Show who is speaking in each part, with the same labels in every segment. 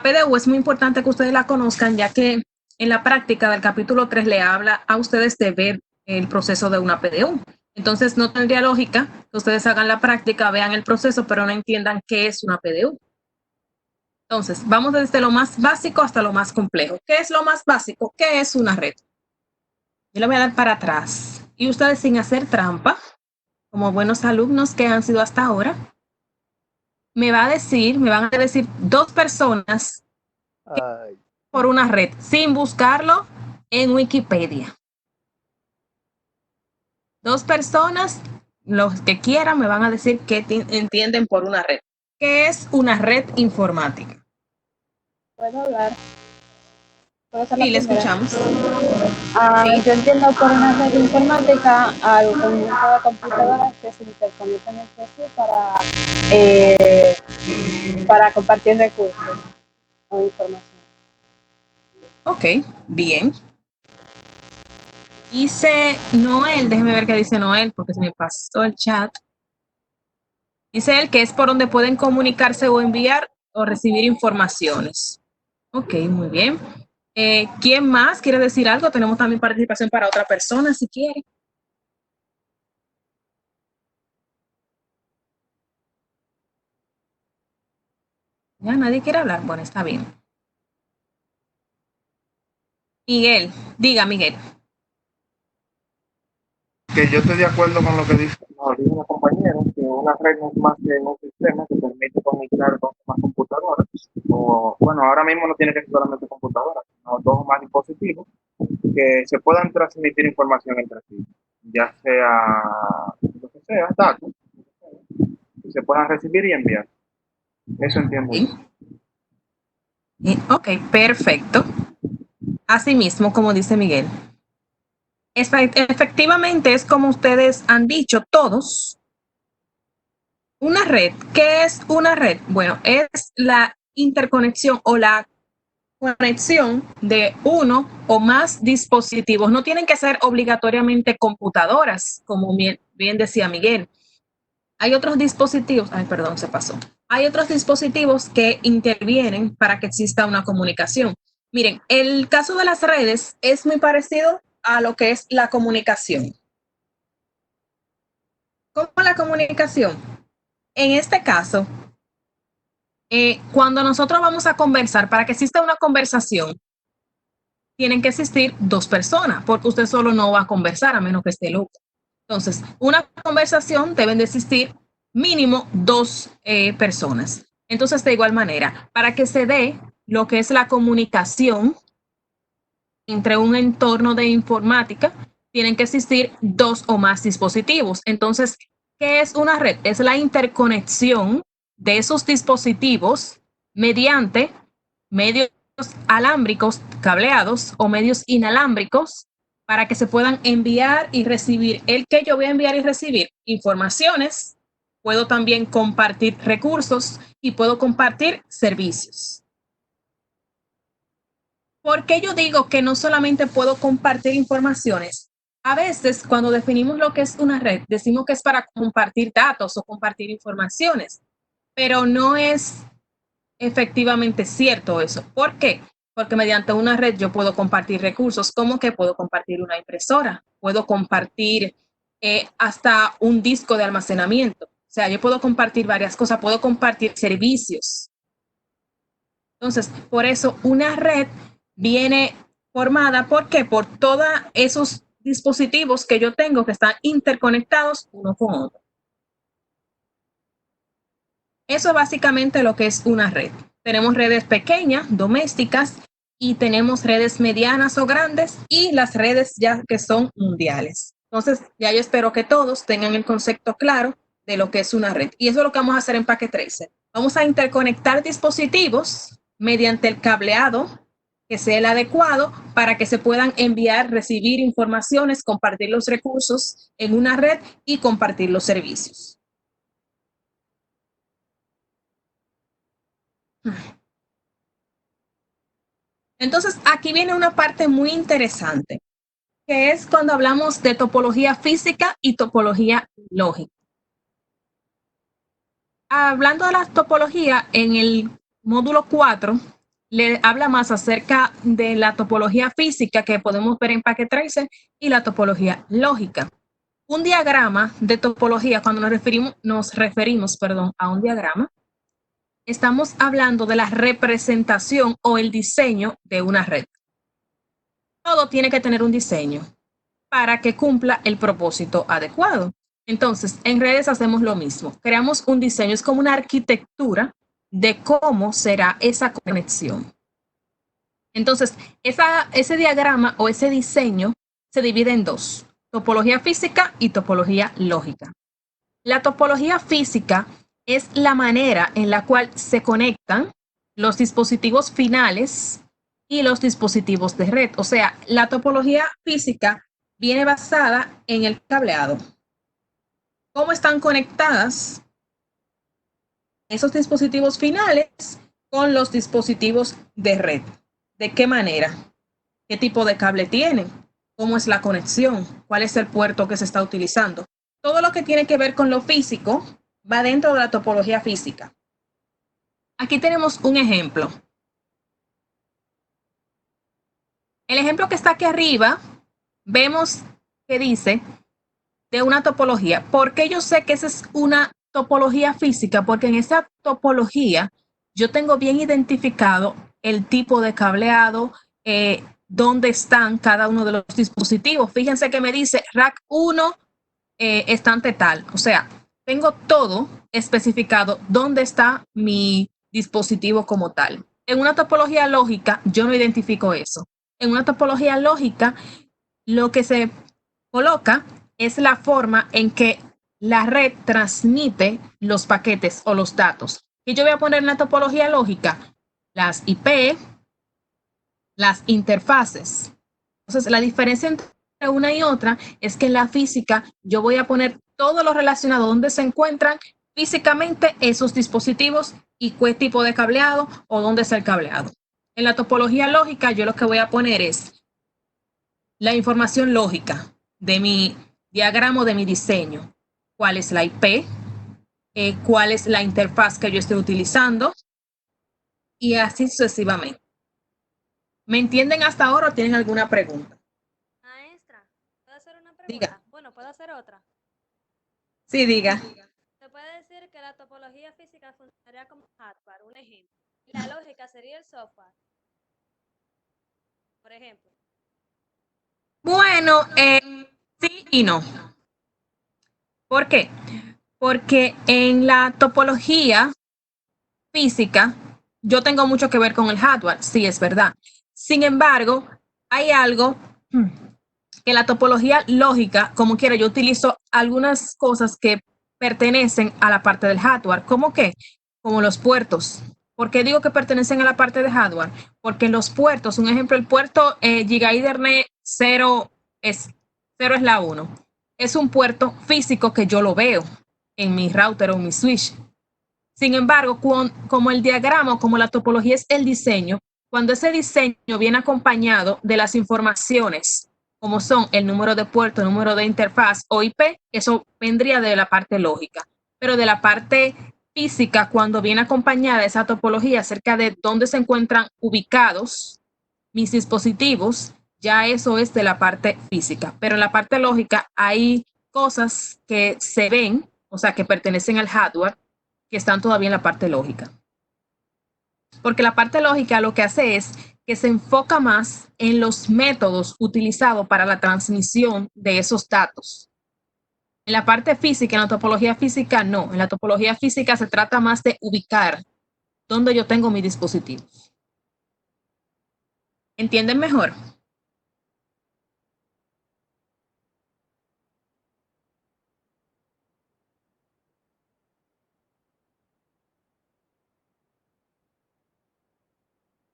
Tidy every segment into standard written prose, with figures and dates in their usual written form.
Speaker 1: PDU es muy importante que ustedes la conozcan, ya que en la práctica del capítulo 3 le habla a ustedes de ver el proceso de una PDU. Entonces, no tendría lógica que ustedes hagan la práctica, vean el proceso, pero no entiendan qué es una PDU. Entonces, vamos desde lo más básico hasta lo más complejo. ¿Qué es lo más básico? ¿Qué es una red? Yo le voy a dar para atrás. Y ustedes, sin hacer trampa, como buenos alumnos que han sido hasta ahora, me van a decir dos personas
Speaker 2: Ay.
Speaker 1: por una red, sin buscarlo en Wikipedia. Dos personas, los que quieran, me van a decir qué entienden por una red. ¿Qué es una red informática?
Speaker 3: ¿Puedo hablar? ¿Puedo ser la
Speaker 1: Sí, le
Speaker 3: primera?
Speaker 1: escuchamos. Sí.
Speaker 3: Yo entiendo por una red informática al conjunto de computadoras que se interconectan entre sí para compartir recursos o información.
Speaker 1: Ok, bien. Dice Noel, déjeme ver qué dice Noel, porque se me pasó el chat. Dice él que es por donde pueden comunicarse o enviar o recibir informaciones. Ok, muy bien. ¿Quién más quiere decir algo? Tenemos también participación para otra persona, si quiere. Ya nadie quiere hablar. Bueno, está bien. Miguel, diga, Miguel.
Speaker 4: Que yo estoy de acuerdo con lo que dice una compañera, que una red no es más que un sistema que permite comunicar dos o más computadoras, o bueno, ahora mismo no tiene que ser solamente computadoras, sino dos o más dispositivos que se puedan transmitir información entre sí, ya sea lo que sea, datos, que se puedan recibir y enviar. Eso entiendo
Speaker 1: Sí.
Speaker 4: yo.
Speaker 1: Ok, perfecto. Asimismo, como dice Miguel. Efectivamente, es como ustedes han dicho todos. Una red, ¿qué es una red? Bueno, es la interconexión o la conexión de uno o más dispositivos. No tienen que ser obligatoriamente computadoras, como bien decía Miguel. Hay otros dispositivos, ay, perdón, se pasó. Hay otros dispositivos que intervienen para que exista una comunicación. Miren, el caso de las redes es muy parecido a lo que es la comunicación. ¿Cómo la comunicación? En este caso, cuando nosotros vamos a conversar, para que exista una conversación, tienen que existir dos personas, porque usted solo no va a conversar a menos que esté loco. Entonces, una conversación deben de existir mínimo dos personas. Entonces, de igual manera, para que se dé lo que es la comunicación entre un entorno de informática, tienen que existir dos o más dispositivos. Entonces, ¿qué es una red? Es la interconexión de esos dispositivos mediante medios alámbricos cableados o medios inalámbricos para que se puedan enviar y recibir. El que yo voy a enviar y recibir informaciones, puedo también compartir recursos y puedo compartir servicios. ¿Por qué yo digo que no solamente puedo compartir informaciones? A veces, cuando definimos lo que es una red, decimos que es para compartir datos o compartir informaciones, pero no es efectivamente cierto eso. ¿Por qué? Porque mediante una red yo puedo compartir recursos, como que puedo compartir una impresora, puedo compartir hasta un disco de almacenamiento. O sea, yo puedo compartir varias cosas, puedo compartir servicios. Entonces, por eso una red viene formada, ¿por qué? Por todos esos dispositivos que yo tengo que están interconectados uno con otro. Eso es básicamente lo que es una red. Tenemos redes pequeñas, domésticas, y tenemos redes medianas o grandes y las redes ya que son mundiales. Entonces, ya yo espero que todos tengan el concepto claro de lo que es una red. Y eso es lo que vamos a hacer en Packet Tracer. Vamos a interconectar dispositivos mediante el cableado que sea el adecuado para que se puedan enviar, recibir informaciones, compartir los recursos en una red y compartir los servicios. Entonces, aquí viene una parte muy interesante, que es cuando hablamos de topología física y topología lógica. Hablando de la topología, en el módulo 4 le habla más acerca de la topología física que podemos ver en Packet Tracer y la topología lógica. Un diagrama de topología, cuando nos referimos a un diagrama, estamos hablando de la representación o el diseño de una red. Todo tiene que tener un diseño para que cumpla el propósito adecuado. Entonces, en redes hacemos lo mismo. Creamos un diseño, es como una arquitectura de cómo será esa conexión. Entonces, ese diagrama o ese diseño se divide en dos, topología física y topología lógica. La topología física es la manera en la cual se conectan los dispositivos finales y los dispositivos de red. O sea, la topología física viene basada en el cableado. ¿Cómo están conectadas esos dispositivos finales con los dispositivos de red? ¿De qué manera? ¿Qué tipo de cable tienen? ¿Cómo es la conexión? ¿Cuál es el puerto que se está utilizando? Todo lo que tiene que ver con lo físico va dentro de la topología física. Aquí tenemos un ejemplo. El ejemplo que está aquí arriba, vemos que dice de una topología. ¿Por qué yo sé que esa es una topología física? Porque en esa topología yo tengo bien identificado el tipo de cableado, dónde están cada uno de los dispositivos. Fíjense que me dice rack 1, estante tal. O sea, tengo todo especificado dónde está mi dispositivo como tal. En una topología lógica, yo no identifico eso. En una topología lógica, lo que se coloca es la forma en que la red transmite los paquetes o los datos. Y yo voy a poner en la topología lógica las IP, las interfaces. Entonces, la diferencia entre una y otra es que en la física yo voy a poner todo lo relacionado donde se encuentran físicamente esos dispositivos y qué tipo de cableado o dónde está el cableado. En la topología lógica yo lo que voy a poner es la información lógica de mi diagrama, de mi diseño. ¿Cuál es la IP? ¿Cuál es la interfaz que yo estoy utilizando? Y así sucesivamente. ¿Me entienden hasta ahora o tienen alguna pregunta?
Speaker 2: Maestra, ¿puedo hacer una pregunta?
Speaker 1: Diga.
Speaker 2: Bueno, ¿puedo hacer otra?
Speaker 1: Sí, diga.
Speaker 2: Se puede decir que la topología física funcionaría como hardware, un ejemplo. Y la lógica sería el software, por ejemplo.
Speaker 1: Bueno, sí y no. ¿Por qué? Porque en la topología física yo tengo mucho que ver con el hardware, sí, es verdad. Sin embargo, hay algo que la topología lógica, como quiera, yo utilizo algunas cosas que pertenecen a la parte del hardware. ¿Cómo qué? Como los puertos. ¿Por qué digo que pertenecen a la parte de hardware? Porque los puertos, un ejemplo, el puerto Giga Ethernet 0 es la 1. Es un puerto físico que yo lo veo en mi router o mi switch. Sin embargo, como el diagrama, como la topología es el diseño, cuando ese diseño viene acompañado de las informaciones, como son el número de puerto, el número de interfaz o IP, eso vendría de la parte lógica. Pero de la parte física, cuando viene acompañada esa topología acerca de dónde se encuentran ubicados mis dispositivos, ya eso es de la parte física. Pero en la parte lógica hay cosas que se ven, o sea, que pertenecen al hardware, que están todavía en la parte lógica. Porque la parte lógica lo que hace es que se enfoca más en los métodos utilizados para la transmisión de esos datos. En la parte física, en la topología física, no. En la topología física se trata más de ubicar dónde yo tengo mis dispositivos. ¿Entienden mejor?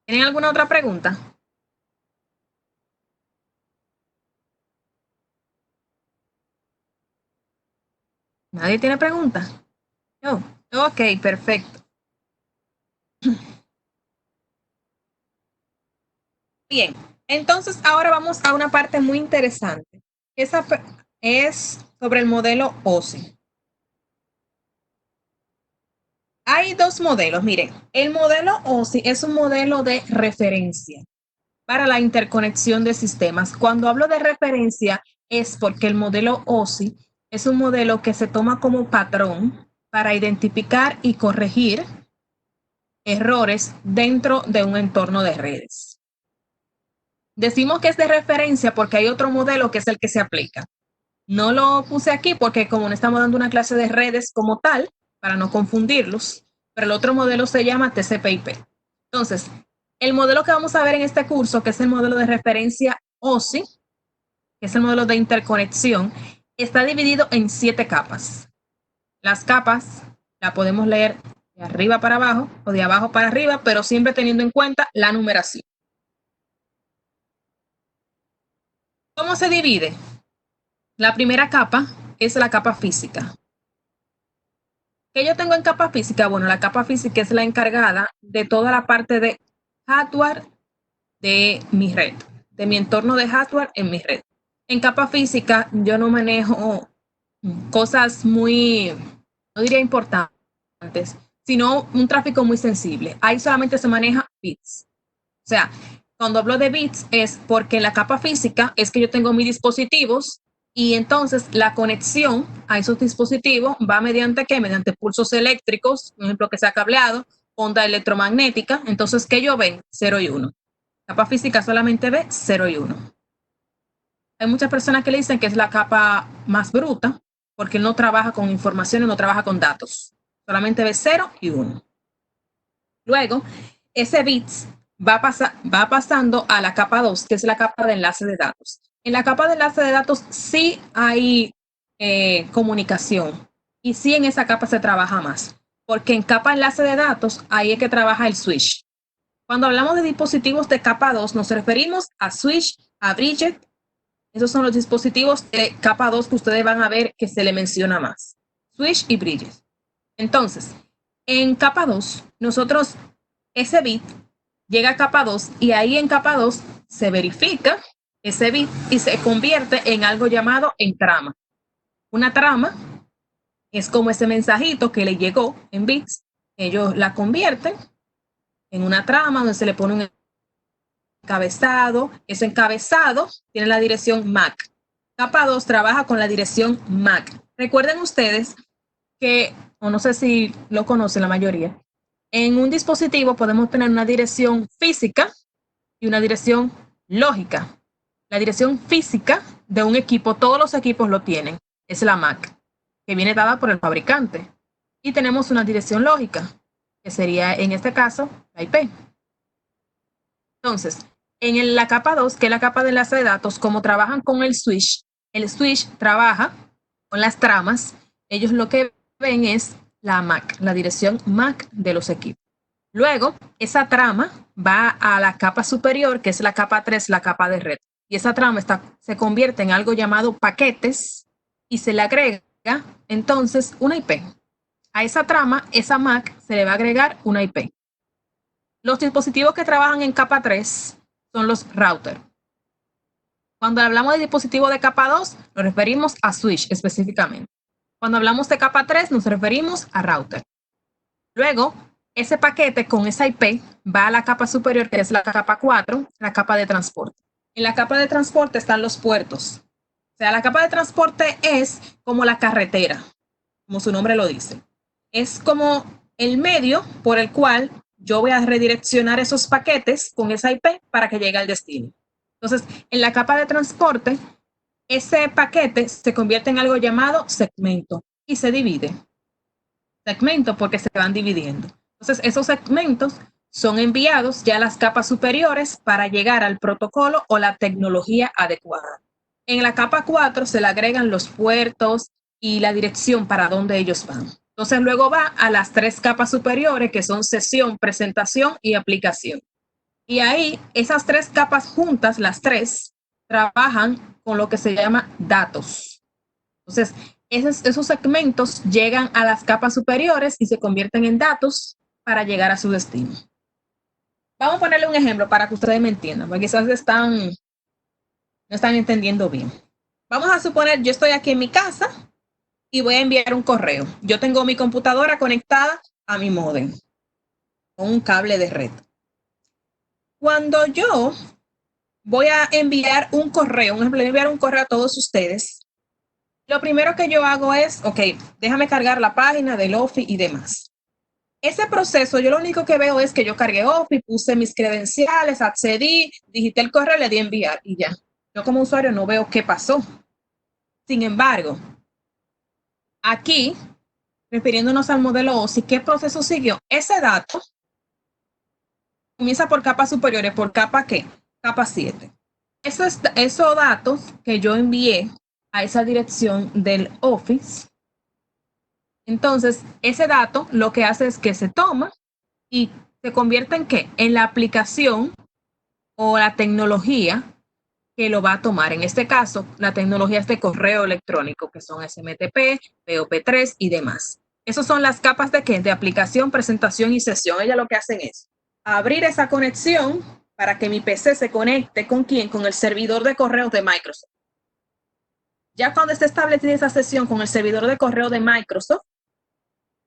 Speaker 1: ¿Tienen alguna otra pregunta? ¿Nadie tiene pregunta? No. Ok, perfecto. Bien, entonces ahora vamos a una parte muy interesante. Esa es sobre el modelo OSI. Hay dos modelos. Miren, el modelo OSI es un modelo de referencia para la interconexión de sistemas. Cuando hablo de referencia es porque el modelo OSI es un modelo que se toma como patrón para identificar y corregir errores dentro de un entorno de redes. Decimos que es de referencia porque hay otro modelo que es el que se aplica. No lo puse aquí porque como no estamos dando una clase de redes como tal, para no confundirlos, pero el otro modelo se llama TCP/IP. Entonces, el modelo que vamos a ver en este curso, que es el modelo de referencia OSI, que es el modelo de interconexión, está dividido en 7 capas. Las capas la podemos leer de arriba para abajo o de abajo para arriba, pero siempre teniendo en cuenta la numeración. ¿Cómo se divide? La primera capa es la capa física. ¿Qué yo tengo en capa física? Bueno, la capa física es la encargada de toda la parte de hardware de mi red, de mi entorno de hardware en mi red. En capa física yo no manejo cosas muy, no diría importantes, sino un tráfico muy sensible. Ahí solamente se maneja bits. O sea, cuando hablo de bits es porque en la capa física es que yo tengo mis dispositivos y entonces la conexión a esos dispositivos va mediante ¿qué? Mediante pulsos eléctricos, por ejemplo, que sea cableado, onda electromagnética. Entonces, ¿qué yo ven? 0 y 1. Capa física solamente ve 0 y 1. Hay muchas personas que le dicen que es la capa más bruta porque no trabaja con información y no trabaja con datos. Solamente ve 0 y 1. Luego, ese bits va pasando a la capa 2, que es la capa de enlace de datos. En la capa de enlace de datos sí hay comunicación y sí en esa capa se trabaja más, porque en capa enlace de datos ahí es que trabaja el switch. Cuando hablamos de dispositivos de capa 2 nos referimos a switch, a bridge. Esos son los dispositivos de capa 2 que ustedes van a ver que se le menciona más. Switch y bridges. Entonces, en capa 2, nosotros, ese bit llega a capa 2 y ahí en capa 2 se verifica ese bit y se convierte en algo llamado en trama. Una trama es como ese mensajito que le llegó en bits. Ellos la convierten en una trama donde se le pone un encabezado. Ese encabezado tiene la dirección MAC. Capa 2 trabaja con la dirección MAC. Recuerden ustedes que, o no sé si lo conocen la mayoría, en un dispositivo podemos tener una dirección física y una dirección lógica. La dirección física de un equipo, todos los equipos lo tienen, es la MAC, que viene dada por el fabricante. Y tenemos una dirección lógica, que sería en este caso la IP. Entonces, en la capa 2, que es la capa de enlace de datos, como trabajan con el switch trabaja con las tramas. Ellos lo que ven es la MAC, la dirección MAC de los equipos. Luego, esa trama va a la capa superior, que es la capa 3, la capa de red. Y esa trama se convierte en algo llamado paquetes y se le agrega entonces una IP. A esa trama, esa MAC, se le va a agregar una IP. Los dispositivos que trabajan en capa 3 son los routers. Cuando hablamos de dispositivos de capa 2, nos referimos a switch específicamente. Cuando hablamos de capa 3, nos referimos a router. Luego, ese paquete con esa IP va a la capa superior, que es la capa 4, la capa de transporte. En la capa de transporte están los puertos. O sea, la capa de transporte es como la carretera, como su nombre lo dice. Es como el medio por el cual yo voy a redireccionar esos paquetes con esa IP para que llegue al destino. Entonces, en la capa de transporte, ese paquete se convierte en algo llamado segmento y se divide. Segmento porque se van dividiendo. Entonces, esos segmentos son enviados ya a las capas superiores para llegar al protocolo o la tecnología adecuada. En la capa 4 se le agregan los puertos y la dirección para donde ellos van. Entonces, luego va a las 3 capas superiores, que son sesión, presentación y aplicación. Y ahí, esas 3 capas juntas, las 3, trabajan con lo que se llama datos. Entonces, esos segmentos llegan a las capas superiores y se convierten en datos para llegar a su destino. Vamos a ponerle un ejemplo para que ustedes me entiendan, porque quizás no están entendiendo bien. Vamos a suponer, yo estoy aquí en mi casa y voy a enviar un correo. Yo tengo mi computadora conectada a mi módem con un cable de red. Cuando yo voy a enviar un correo, a todos ustedes, lo primero que yo hago es, ok, déjame cargar la página del Office y demás. Ese proceso, yo lo único que veo es que yo cargué Office, puse mis credenciales, accedí, digité el correo, le di a enviar y ya. Yo como usuario no veo qué pasó. Sin embargo, aquí, refiriéndonos al modelo OSI, ¿qué proceso siguió? Ese dato comienza por capas superiores, ¿por capa qué? Capa 7. Esos datos que yo envié a esa dirección del Office, entonces ese dato lo que hace es que se toma y se convierte en ¿qué? En la aplicación o la tecnología que lo va a tomar. En este caso, la tecnología es de correo electrónico, que son SMTP, POP3 y demás. Esas son las capas de ¿qué? De aplicación, presentación y sesión. Ellas lo que hacen es abrir esa conexión para que mi PC se conecte ¿con quién? Con el servidor de correos de Microsoft. Ya cuando esté establecida esa sesión con el servidor de correo de Microsoft,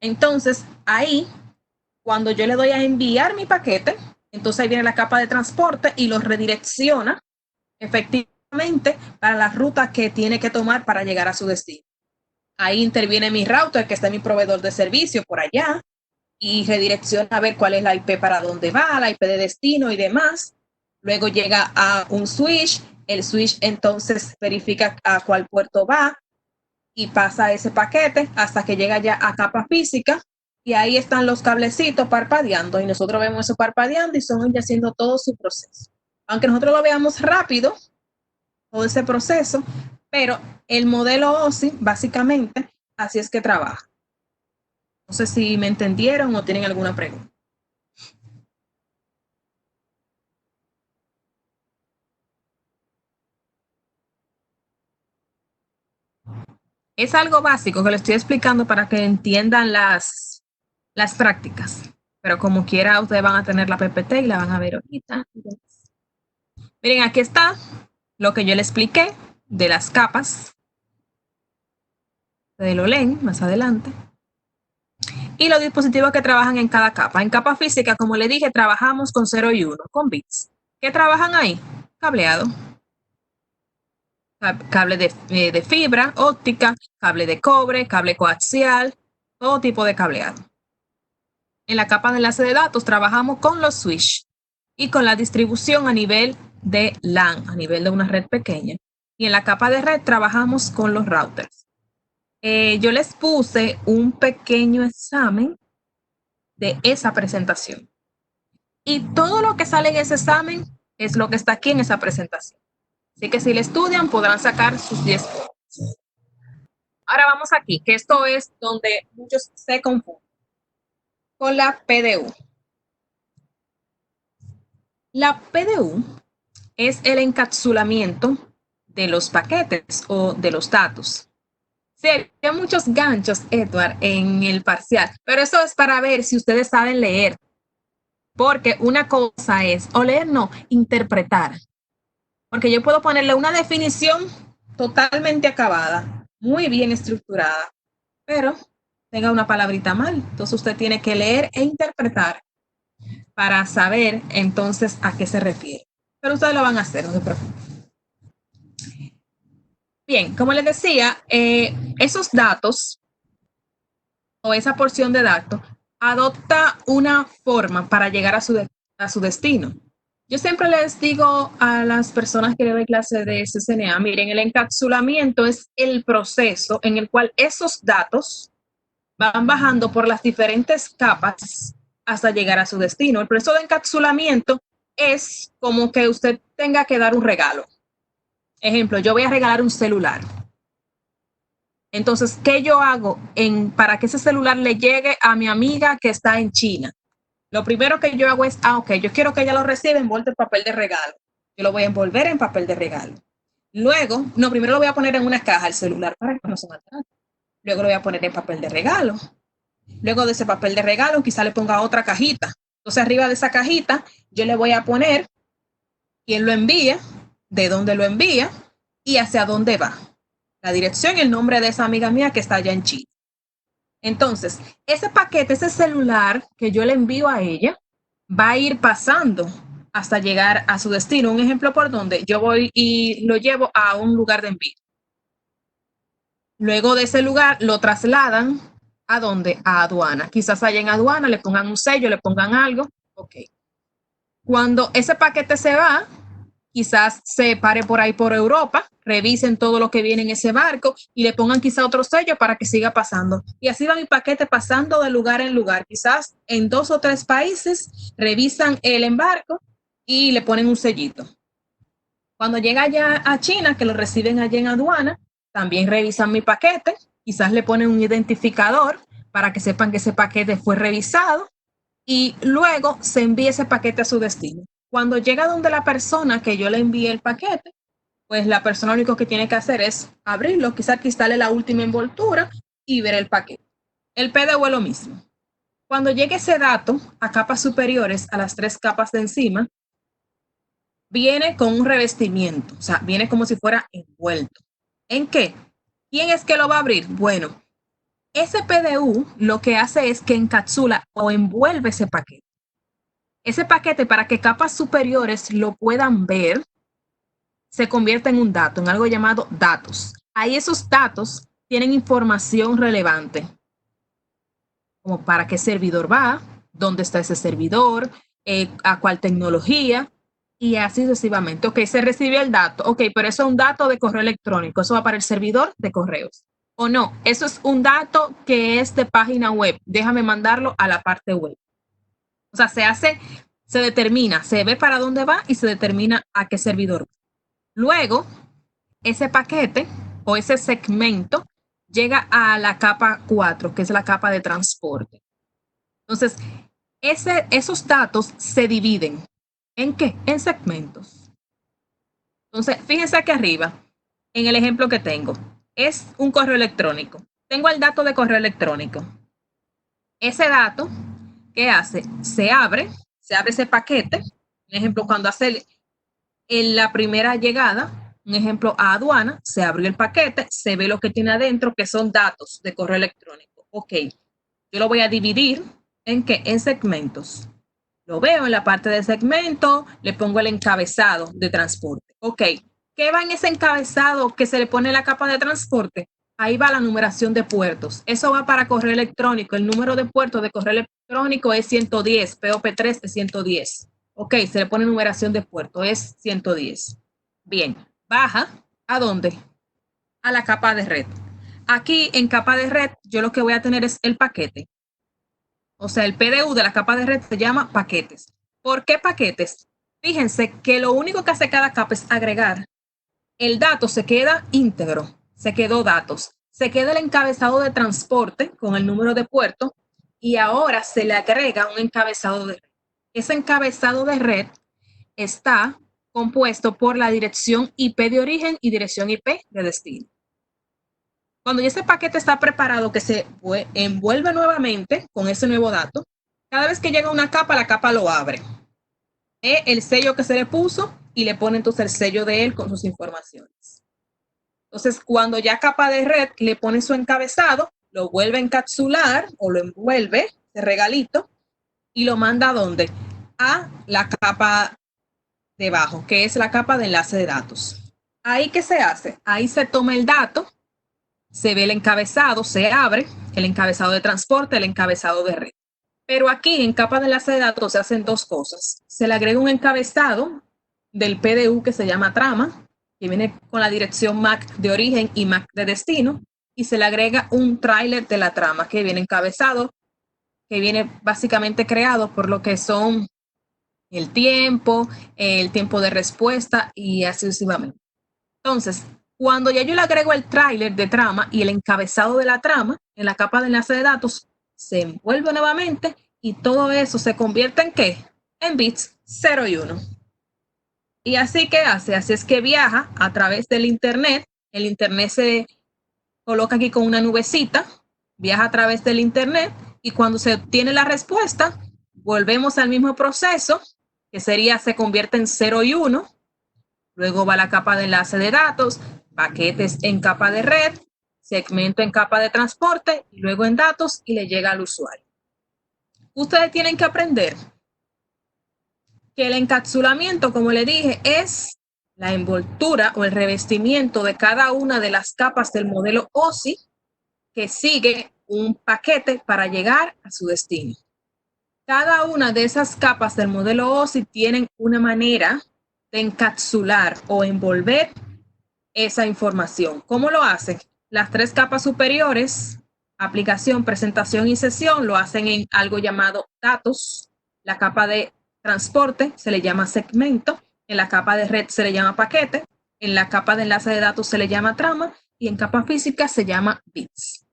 Speaker 1: entonces ahí, cuando yo le doy a enviar mi paquete, entonces ahí viene la capa de transporte y lo redirecciona efectivamente para la ruta que tiene que tomar para llegar a su destino. Ahí interviene mi router, que está en mi proveedor de servicio por allá, y redirecciona a ver cuál es la IP para dónde va, la IP de destino y demás. Luego llega a un switch, el switch entonces verifica a cuál puerto va y pasa ese paquete hasta que llega ya a capa física y ahí están los cablecitos parpadeando y nosotros vemos eso parpadeando y son ya haciendo todo su proceso. Aunque nosotros lo veamos rápido, todo ese proceso, pero el modelo OSI básicamente así es que trabaja. No sé si me entendieron o tienen alguna pregunta. Es algo básico que le estoy explicando para que entiendan las prácticas, pero como quiera ustedes van a tener la PPT y la van a ver ahorita. Miren, aquí está lo que yo le expliqué de las capas. Ustedes lo leen más adelante. Y los dispositivos que trabajan en cada capa. En capa física, como le dije, trabajamos con 0 y 1, con bits. ¿Qué trabajan ahí? Cableado. Cable de fibra óptica, cable de cobre, cable coaxial, todo tipo de cableado. En la capa de enlace de datos trabajamos con los switch y con la distribución a nivel de LAN, a nivel de una red pequeña. Y en la capa de red trabajamos con los routers. Yo les puse un pequeño examen de esa presentación. Y todo lo que sale en ese examen es lo que está aquí en esa presentación. Así que si le estudian podrán sacar sus 10 puntos. Ahora vamos aquí, que esto es donde muchos se confunden con la PDU. La PDU es el encapsulamiento de los paquetes o de los datos. Sí, hay muchos ganchos, Edward, en el parcial, pero eso es para ver si ustedes saben leer. Porque una cosa es, o leer no, interpretar. Porque yo puedo ponerle una definición totalmente acabada, muy bien estructurada, pero tenga una palabrita mal. Entonces usted tiene que leer e interpretar para saber entonces a qué se refiere. Pero ustedes lo van a hacer, no se preocupen. Bien, como les decía, esos datos o esa porción de datos adopta una forma para llegar a su destino. Yo siempre les digo a las personas que le doy clase de CCNA, miren, el encapsulamiento es el proceso en el cual esos datos van bajando por las diferentes capas hasta llegar a su destino. El proceso de encapsulamiento es como que usted tenga que dar un regalo. Ejemplo, yo voy a regalar un celular. Entonces, ¿qué yo hago para que ese celular le llegue a mi amiga que está en China? Lo primero que yo hago es, ok, yo quiero que ella lo reciba envuelto en papel de regalo. Yo lo voy a envolver en papel de regalo. Luego, primero lo voy a poner en una caja el celular para que no se maltrate. Luego lo voy a poner en papel de regalo. Luego de ese papel de regalo, quizá le ponga otra cajita. Entonces, arriba de esa cajita, yo le voy a poner quién lo envía, de dónde lo envía y hacia dónde va. La dirección y el nombre de esa amiga mía que está allá en China. Entonces, ese paquete, ese celular que yo le envío a ella, va a ir pasando hasta llegar a su destino. Un ejemplo por donde yo voy y lo llevo a un lugar de envío. Luego de ese lugar lo trasladan ¿a dónde? A aduana. Quizás allá en aduana le pongan un sello, le pongan algo. Ok. Cuando ese paquete se va, quizás se pare por ahí por Europa, revisen todo lo que viene en ese barco y le pongan quizá otro sello para que siga pasando. Y así va mi paquete pasando de lugar en lugar. Quizás en 2 o 3 países revisan el embarco y le ponen un sellito. Cuando llega allá a China, que lo reciben allá en aduana, también revisan mi paquete, quizás le ponen un identificador para que sepan que ese paquete fue revisado y luego se envía ese paquete a su destino. Cuando llega donde la persona que yo le envié el paquete, pues la persona lo único que tiene que hacer es abrirlo, quizás quitarle la última envoltura y ver el paquete. El PDU es lo mismo. Cuando llegue ese dato a capas superiores, a las 3 capas de encima, viene con un revestimiento, o sea, viene como si fuera envuelto. ¿En qué? ¿Quién es que lo va a abrir? Bueno, ese PDU lo que hace es que encapsula o envuelve ese paquete. Ese paquete, para que capas superiores lo puedan ver, se convierte en un dato, en algo llamado datos. Ahí esos datos tienen información relevante, como para qué servidor va, dónde está ese servidor, a cuál tecnología, y así sucesivamente. Ok, se recibió el dato, ok, pero eso es un dato de correo electrónico, eso va para el servidor de correos. O no, eso es un dato que es de página web, déjame mandarlo a la parte web. O sea, se determina, se ve para dónde va y se determina a qué servidor va. Luego, ese paquete o ese segmento llega a la capa 4, que es la capa de transporte. Entonces, esos datos se dividen. ¿En qué? En segmentos. Entonces, fíjense aquí arriba, en el ejemplo que tengo, es un correo electrónico. Tengo el dato de correo electrónico. Ese dato, ¿qué hace? Se abre ese paquete. Un ejemplo, cuando hace la primera llegada, un ejemplo a aduana, se abrió el paquete, se ve lo que tiene adentro, que son datos de correo electrónico. Ok, yo lo voy a dividir en qué? En segmentos. Lo veo en la parte de segmento, le pongo el encabezado de transporte. Ok, ¿qué va en ese encabezado que se le pone la capa de transporte? Ahí va la numeración de puertos. Eso va para correo electrónico. El número de puertos de correo electrónico es 110, POP3 es 110. Ok, se le pone numeración de puerto, es 110. Bien, baja, ¿a dónde? A la capa de red. Aquí en capa de red, yo lo que voy a tener es el paquete. O sea, el PDU de la capa de red se llama paquetes. ¿Por qué paquetes? Fíjense que lo único que hace cada capa es agregar. El dato se queda íntegro, se quedó datos. Se queda el encabezado de transporte con el número de puerto y ahora se le agrega un encabezado de red. Ese encabezado de red está compuesto por la dirección IP de origen y dirección IP de destino. Cuando ese paquete está preparado, que se envuelve nuevamente con ese nuevo dato, cada vez que llega una capa, la capa lo abre. El sello que se le puso y le pone entonces el sello de él con sus informaciones. Entonces, cuando ya capa de red le pone su encabezado, lo vuelve a encapsular o lo envuelve de regalito y lo manda ¿a dónde? A la capa debajo, que es la capa de enlace de datos. Ahí, ¿qué se hace? Ahí se toma el dato, se ve el encabezado, se abre el encabezado de transporte, el encabezado de red. Pero aquí en capa de enlace de datos se hacen dos cosas. Se le agrega un encabezado del PDU que se llama trama, que viene con la dirección MAC de origen y MAC de destino, y se le agrega un tráiler de la trama que viene encabezado, que viene básicamente creado por lo que son el tiempo de respuesta y así sucesivamente. Entonces, cuando ya yo le agrego el tráiler de trama y el encabezado de la trama en la capa de enlace de datos, se envuelve nuevamente y todo eso se convierte en ¿qué? En bits 0 y 1. Y así que hace, así es que viaja a través del internet. El internet se coloca aquí con una nubecita, viaja a través del internet y cuando se obtiene la respuesta, volvemos al mismo proceso, que sería se convierte en 0 y 1. Luego va la capa de enlace de datos, paquetes en capa de red, segmento en capa de transporte y luego en datos y le llega al usuario. Ustedes tienen que aprender que el encapsulamiento, como le dije, es la envoltura o el revestimiento de cada una de las capas del modelo OSI que sigue un paquete para llegar a su destino. Cada una de esas capas del modelo OSI tienen una manera de encapsular o envolver esa información. ¿Cómo lo hacen? Las 3 capas superiores, aplicación, presentación y sesión, lo hacen en algo llamado datos. La capa de transporte se le llama segmento, en la capa de red se le llama paquete, en la capa de enlace de datos se le llama trama y en capa física se llama bits.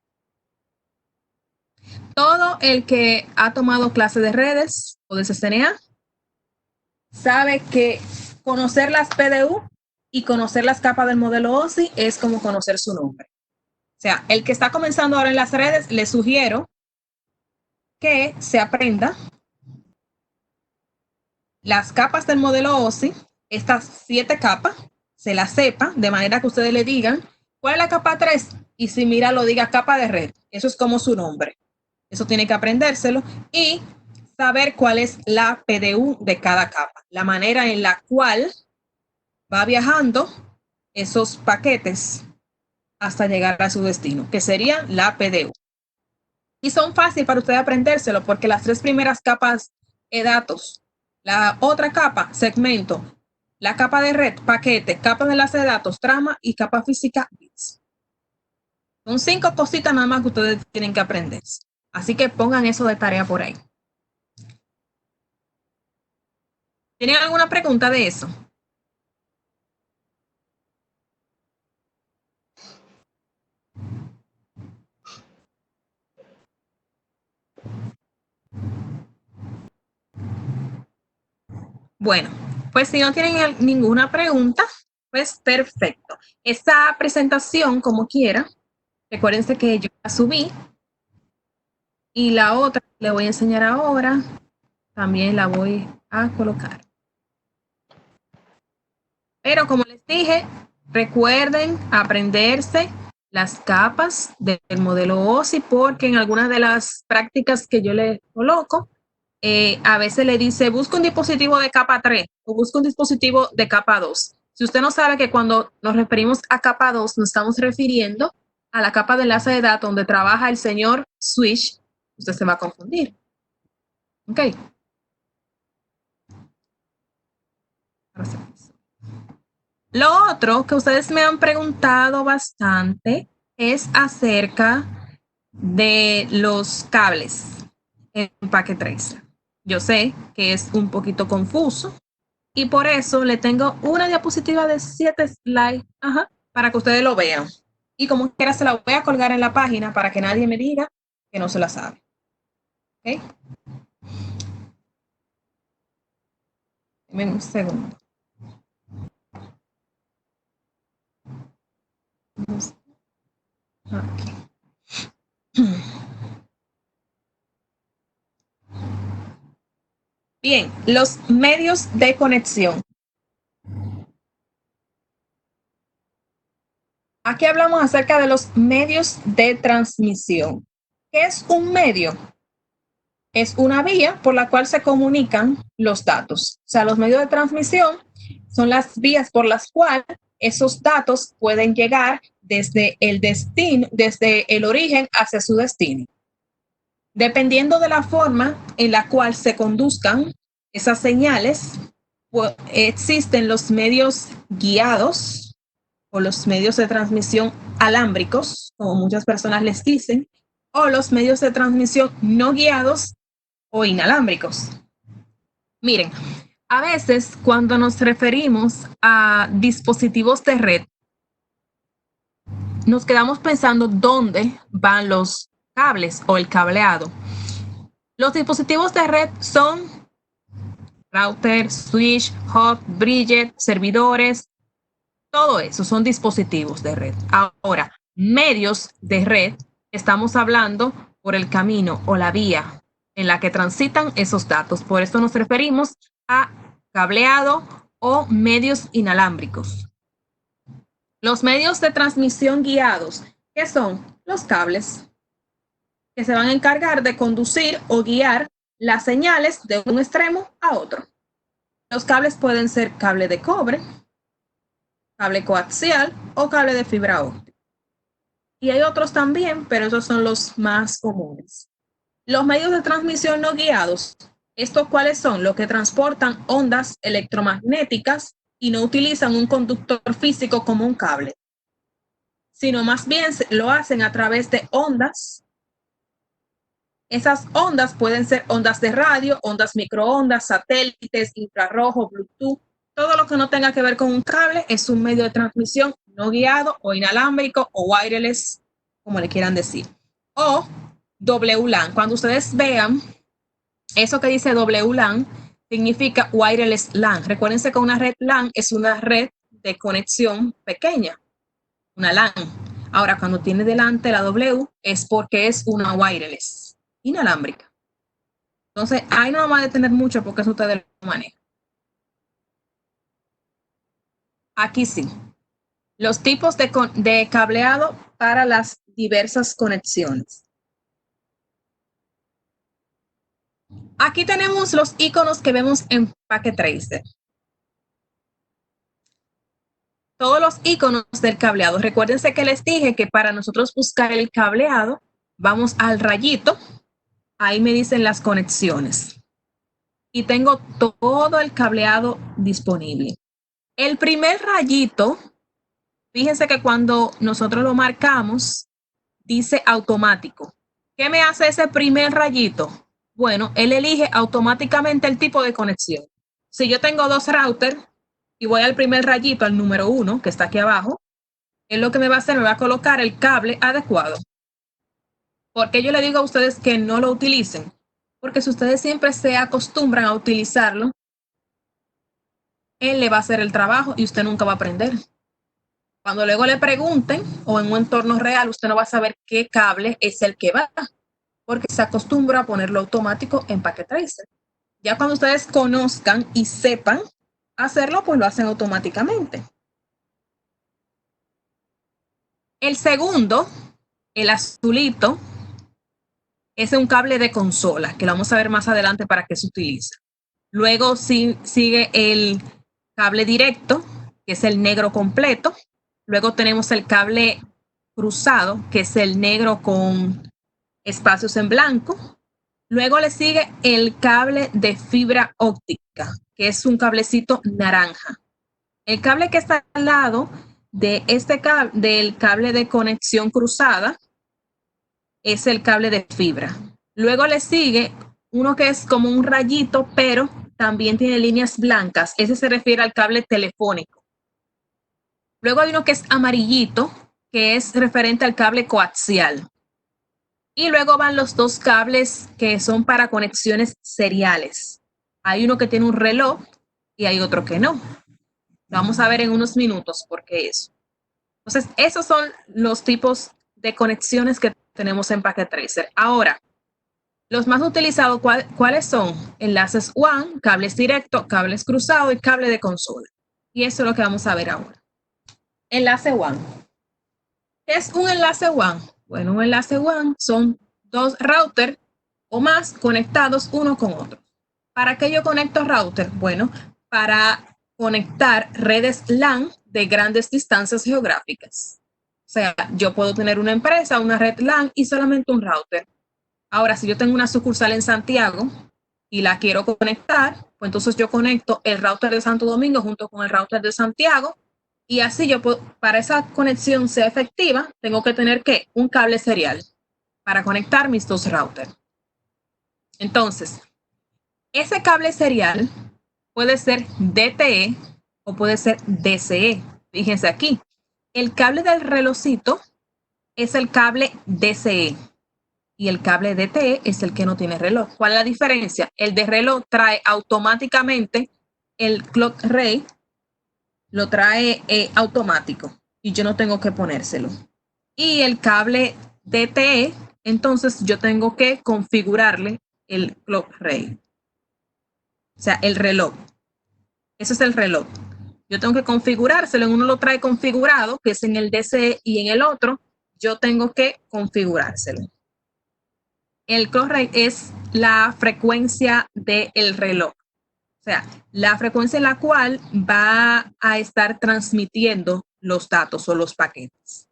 Speaker 1: Todo el que ha tomado clase de redes o de CCNA sabe que conocer las PDU y conocer las capas del modelo OSI es como conocer su nombre. O sea, el que está comenzando ahora en las redes, le sugiero que se aprenda las capas del modelo OSI, estas 7 capas, se las sepa, de manera que ustedes le digan, ¿cuál es la capa 3? Y si mira, lo diga capa de red. Eso es como su nombre. Eso tiene que aprendérselo y saber cuál es la PDU de cada capa, la manera en la cual va viajando esos paquetes hasta llegar a su destino, que sería la PDU. Y son fáciles para ustedes aprendérselo porque las 3 primeras capas de datos, la otra capa, segmento, la capa de red, paquete, capa de enlace de datos, trama y capa física, bits. Son 5 cositas nada más que ustedes tienen que aprender. Así que pongan eso de tarea por ahí. ¿Tienen alguna pregunta de eso? Bueno, pues si no tienen ninguna pregunta, pues perfecto. Esta presentación, como quiera, recuérdense que yo la subí y la otra que le voy a enseñar ahora, también la voy a colocar. Pero como les dije, recuerden aprenderse las capas del modelo OSI porque en algunas de las prácticas que yo les coloco, a veces le dice, busca un dispositivo de capa 3 o busca un dispositivo de capa 2. Si usted no sabe que cuando nos referimos a capa 2, nos estamos refiriendo a la capa de enlace de datos donde trabaja el señor Switch, usted se va a confundir. Ok. Lo otro que ustedes me han preguntado bastante es acerca de los cables en Packet Tracer. Yo sé que es un poquito confuso y por eso le tengo una diapositiva de 7 slides para que ustedes lo vean. Y como quiera se la voy a colgar en la página para que nadie me diga que no se la sabe. ¿Ok? Deme un segundo. Aquí. Bien, los medios de conexión. Aquí hablamos acerca de los medios de transmisión. ¿Qué es un medio? Es una vía por la cual se comunican los datos. O sea, los medios de transmisión son las vías por las cuales esos datos pueden llegar desde el destino, desde el origen hacia su destino. Dependiendo de la forma en la cual se conduzcan esas señales, pues, existen los medios guiados o los medios de transmisión alámbricos, como muchas personas les dicen, o los medios de transmisión no guiados o inalámbricos. Miren, a veces cuando nos referimos a dispositivos de red, nos quedamos pensando dónde van los cables o el cableado. Los dispositivos de red son router, switch, hub, bridge, servidores, todo eso son dispositivos de red. Ahora, medios de red, estamos hablando por el camino o la vía en la que transitan esos datos. Por eso nos referimos a cableado o medios inalámbricos. Los medios de transmisión guiados ¿Qué son? Los cables que se van a encargar de conducir o guiar las señales de un extremo a otro. Los cables pueden ser cable de cobre, cable coaxial o cable de fibra óptica. Y hay otros también, pero esos son los más comunes. Los medios de transmisión no guiados, ¿estos cuáles son? Los que transportan ondas electromagnéticas y no utilizan un conductor físico como un cable, sino más bien lo hacen a través de ondas. Esas ondas pueden ser ondas de radio, ondas microondas, satélites, infrarrojo, Bluetooth. Todo lo que no tenga que ver con un cable es un medio de transmisión no guiado o inalámbrico o wireless, como le quieran decir. O WLAN. Cuando ustedes vean eso que dice WLAN, significa wireless LAN. Recuérdense que una red LAN es una red de conexión pequeña, una LAN. Ahora, cuando tiene delante la W, es porque es una wireless, inalámbrica. Entonces, ahí no vamos a detener mucho porque eso ustedes lo manejan. Aquí sí. Los tipos de cableado para las diversas conexiones. Aquí tenemos los iconos que vemos en Packet Tracer. Todos los iconos del cableado. Recuérdense que les dije que para nosotros buscar el cableado, vamos al rayito. Ahí me dicen las conexiones. Y tengo todo el cableado disponible. El primer rayito, fíjense que cuando nosotros lo marcamos, dice automático. ¿Qué me hace ese primer rayito? Bueno, él elige automáticamente el tipo de conexión. Si yo tengo dos routers y voy al primer rayito, al número 1, que está aquí abajo, él lo que me va a hacer, me va a colocar el cable adecuado. ¿Por qué yo le digo a ustedes que no lo utilicen? Porque si ustedes siempre se acostumbran a utilizarlo, él le va a hacer el trabajo y usted nunca va a aprender. Cuando luego le pregunten o en un entorno real, usted no va a saber qué cable es el que va, porque se acostumbra a ponerlo automático en Packet Tracer. Ya cuando ustedes conozcan y sepan hacerlo, pues lo hacen automáticamente. El segundo, el azulito, es un cable de consola, que lo vamos a ver más adelante para qué se utiliza. Luego sigue el cable directo, que es el negro completo. Luego tenemos el cable cruzado, que es el negro con espacios en blanco. Luego le sigue el cable de fibra óptica, que es un cablecito naranja. El cable que está al lado de del cable de conexión cruzada es el cable de fibra. Luego le sigue uno que es como un rayito, pero también tiene líneas blancas. Ese se refiere al cable telefónico. Luego hay uno que es amarillito, que es referente al cable coaxial. Y luego van los dos cables que son para conexiones seriales. Hay uno que tiene un reloj y hay otro que no. Vamos a ver en unos minutos por qué eso. Entonces, esos son los tipos de conexiones que tenemos en Packet Tracer. Ahora, los más utilizados, ¿cuáles son? Enlaces WAN, cables directos, cables cruzados y cable de consola. Y eso es lo que vamos a ver ahora. Enlace WAN. ¿Qué es un enlace WAN? Bueno, un enlace WAN son dos routers o más conectados uno con otro. ¿Para qué yo conecto routers? Bueno, para conectar redes LAN de grandes distancias geográficas. O sea, yo puedo tener una empresa, una red LAN y solamente un router. Ahora, si yo tengo una sucursal en Santiago y la quiero conectar, pues entonces yo conecto el router de Santo Domingo junto con el router de Santiago y así yo puedo, para esa conexión sea efectiva, tengo que tener ¿qué? Un cable serial para conectar mis dos routers. Entonces, ese cable serial puede ser DTE o puede ser DCE. Fíjense aquí, el cable del relojcito es el cable DCE y el cable DTE es el que no tiene reloj. ¿Cuál es la diferencia? El de reloj trae automáticamente el clock rate, lo trae automático y yo no tengo que ponérselo. Y el cable DTE, entonces yo tengo que configurarle el clock rate. O sea, el reloj. Ese es el reloj. Yo tengo que configurárselo. En uno lo trae configurado, que es en el DCE, y en el otro yo tengo que configurárselo. El clock rate es la frecuencia del reloj. O sea, la frecuencia en la cual va a estar transmitiendo los datos o los paquetes.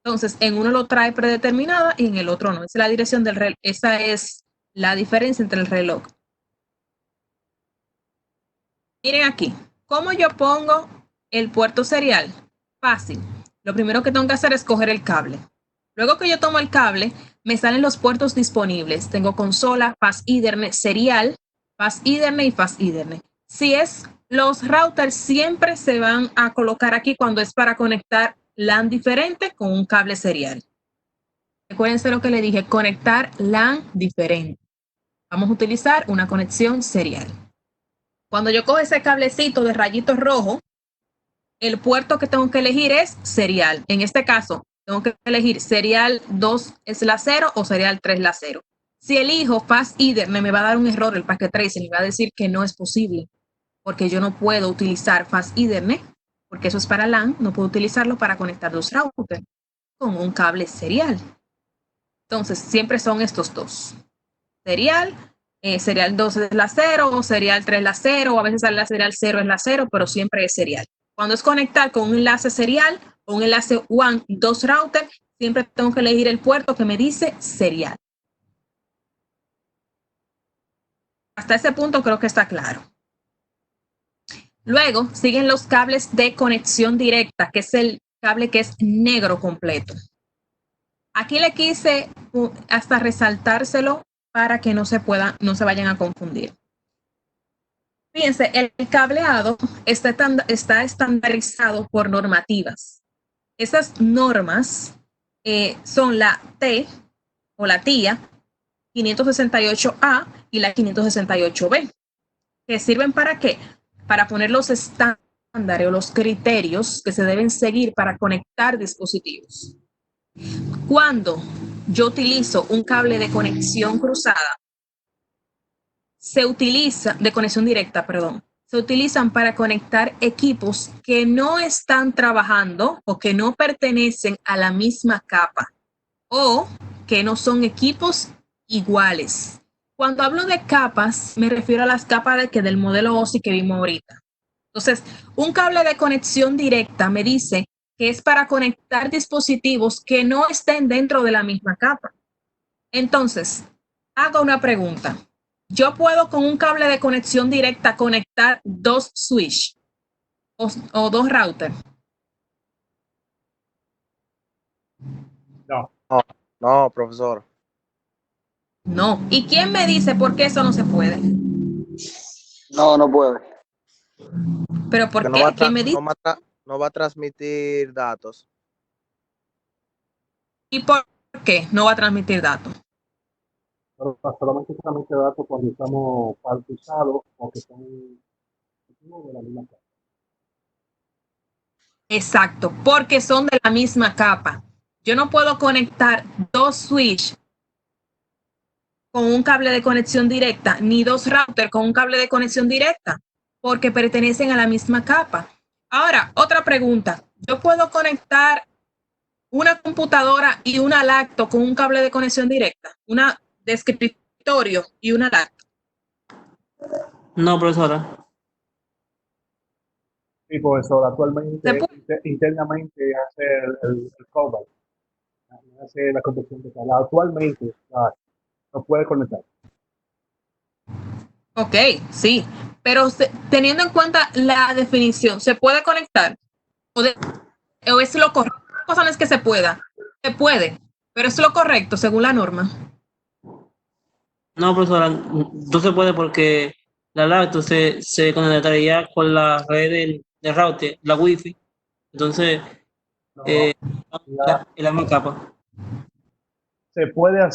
Speaker 1: Entonces, en uno lo trae predeterminada y en el otro no. Esa es la dirección del reloj. Esa es la diferencia entre el reloj. Miren aquí, ¿cómo yo pongo el puerto serial? Fácil. Lo primero que tengo que hacer es coger el cable. Luego que yo tomo el cable, me salen los puertos disponibles. Tengo consola, Fast Ethernet, serial, Fast Ethernet y Fast Ethernet. Si es los routers, siempre se van a colocar aquí cuando es para conectar LAN diferente con un cable serial. Recuérdense lo que le dije, conectar LAN diferente. Vamos a utilizar una conexión serial. Cuando yo cojo ese cablecito de rayitos rojos, el puerto que tengo que elegir es serial. En este caso, tengo que elegir serial 2/0 o serial 3/0. Si elijo Fast Ethernet, me va a dar un error el packet tracer, me va a decir que no es posible, porque yo no puedo utilizar Fast Ethernet, porque eso es para LAN, no puedo utilizarlo para conectar dos routers con un cable serial. Entonces, siempre son estos dos. Serial 2/0 o serial 3/0, o a veces sale la serial 0/0, pero siempre es serial. Cuando es conectar con un enlace serial o un enlace WAN, dos routers, siempre tengo que elegir el puerto que me dice serial. Hasta ese punto creo que está claro. Luego siguen los cables de conexión directa, que es el cable que es negro completo. Aquí le quise hasta resaltárselo para que no se vayan a confundir. Fíjense, el cableado está estandarizado por normativas. Esas normas son la T o la TIA 568A y la 568B, que sirven ¿para qué? Para poner los estándares o los criterios que se deben seguir para conectar dispositivos. Cuando yo utilizo un cable de conexión cruzada, de conexión directa, perdón, se utilizan para conectar equipos que no están trabajando o que no pertenecen a la misma capa o que no son equipos iguales. Cuando hablo de capas, me refiero a las capas del modelo OSI que vimos ahorita. Entonces, un cable de conexión directa me dice que es para conectar dispositivos que no estén dentro de la misma capa. Entonces, hago una pregunta. ¿Yo puedo con un cable de conexión directa conectar dos switch o dos routers?
Speaker 5: No, profesor.
Speaker 1: No. ¿Y quién me dice por qué eso no se puede?
Speaker 6: No puede.
Speaker 1: ¿Pero por
Speaker 5: Porque
Speaker 1: qué? ¿Quién me dice?
Speaker 5: No va a transmitir datos.
Speaker 1: ¿Y por qué no va a transmitir datos?
Speaker 7: Pero solamente transmite datos cuando estamos partizados o que son de la misma capa.
Speaker 1: Exacto, porque son de la misma capa. Yo no puedo conectar dos switch con un cable de conexión directa, ni dos routers con un cable de conexión directa, porque pertenecen a la misma capa. Ahora, otra pregunta. ¿Yo puedo conectar una computadora y una lacto con un cable de conexión directa? Una de escritorio y una lacto.
Speaker 8: No, profesora.
Speaker 7: Sí, profesor, actualmente internamente hace el cover, hace la conversión de canal. Actualmente no puede conectar.
Speaker 1: Ok, sí, pero teniendo en cuenta la definición, ¿se puede conectar? ¿O es lo correcto? La cosa no es que se pueda, se puede, pero es lo correcto según la norma.
Speaker 8: No, profesora, no se puede porque la lacto se conectaría con la red del router, la wifi. Entonces, en la misma capa.
Speaker 7: Se puede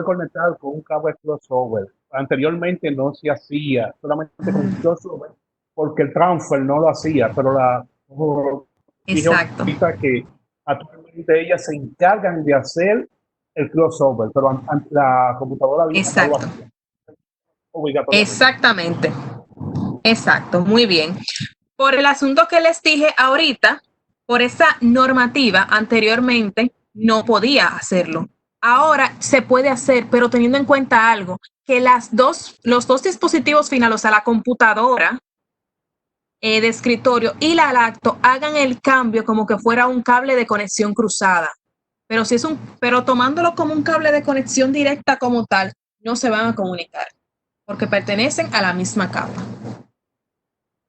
Speaker 7: conectar con un cable crossover. Anteriormente no se hacía, solamente con crossover, porque el transfer no lo hacía, pero
Speaker 1: Exacto.
Speaker 7: que actualmente ellas se encargan de hacer el crossover, pero la computadora vieja no lo hacía.
Speaker 1: Exactamente. Exacto, muy bien. Por el asunto que les dije ahorita, por esa normativa anteriormente, no podía hacerlo. Ahora se puede hacer, pero teniendo en cuenta algo, que los dos dispositivos finales, o sea, la computadora de escritorio y la lacto, hagan el cambio como que fuera un cable de conexión cruzada. Pero tomándolo como un cable de conexión directa como tal, no se van a comunicar, porque pertenecen a la misma capa.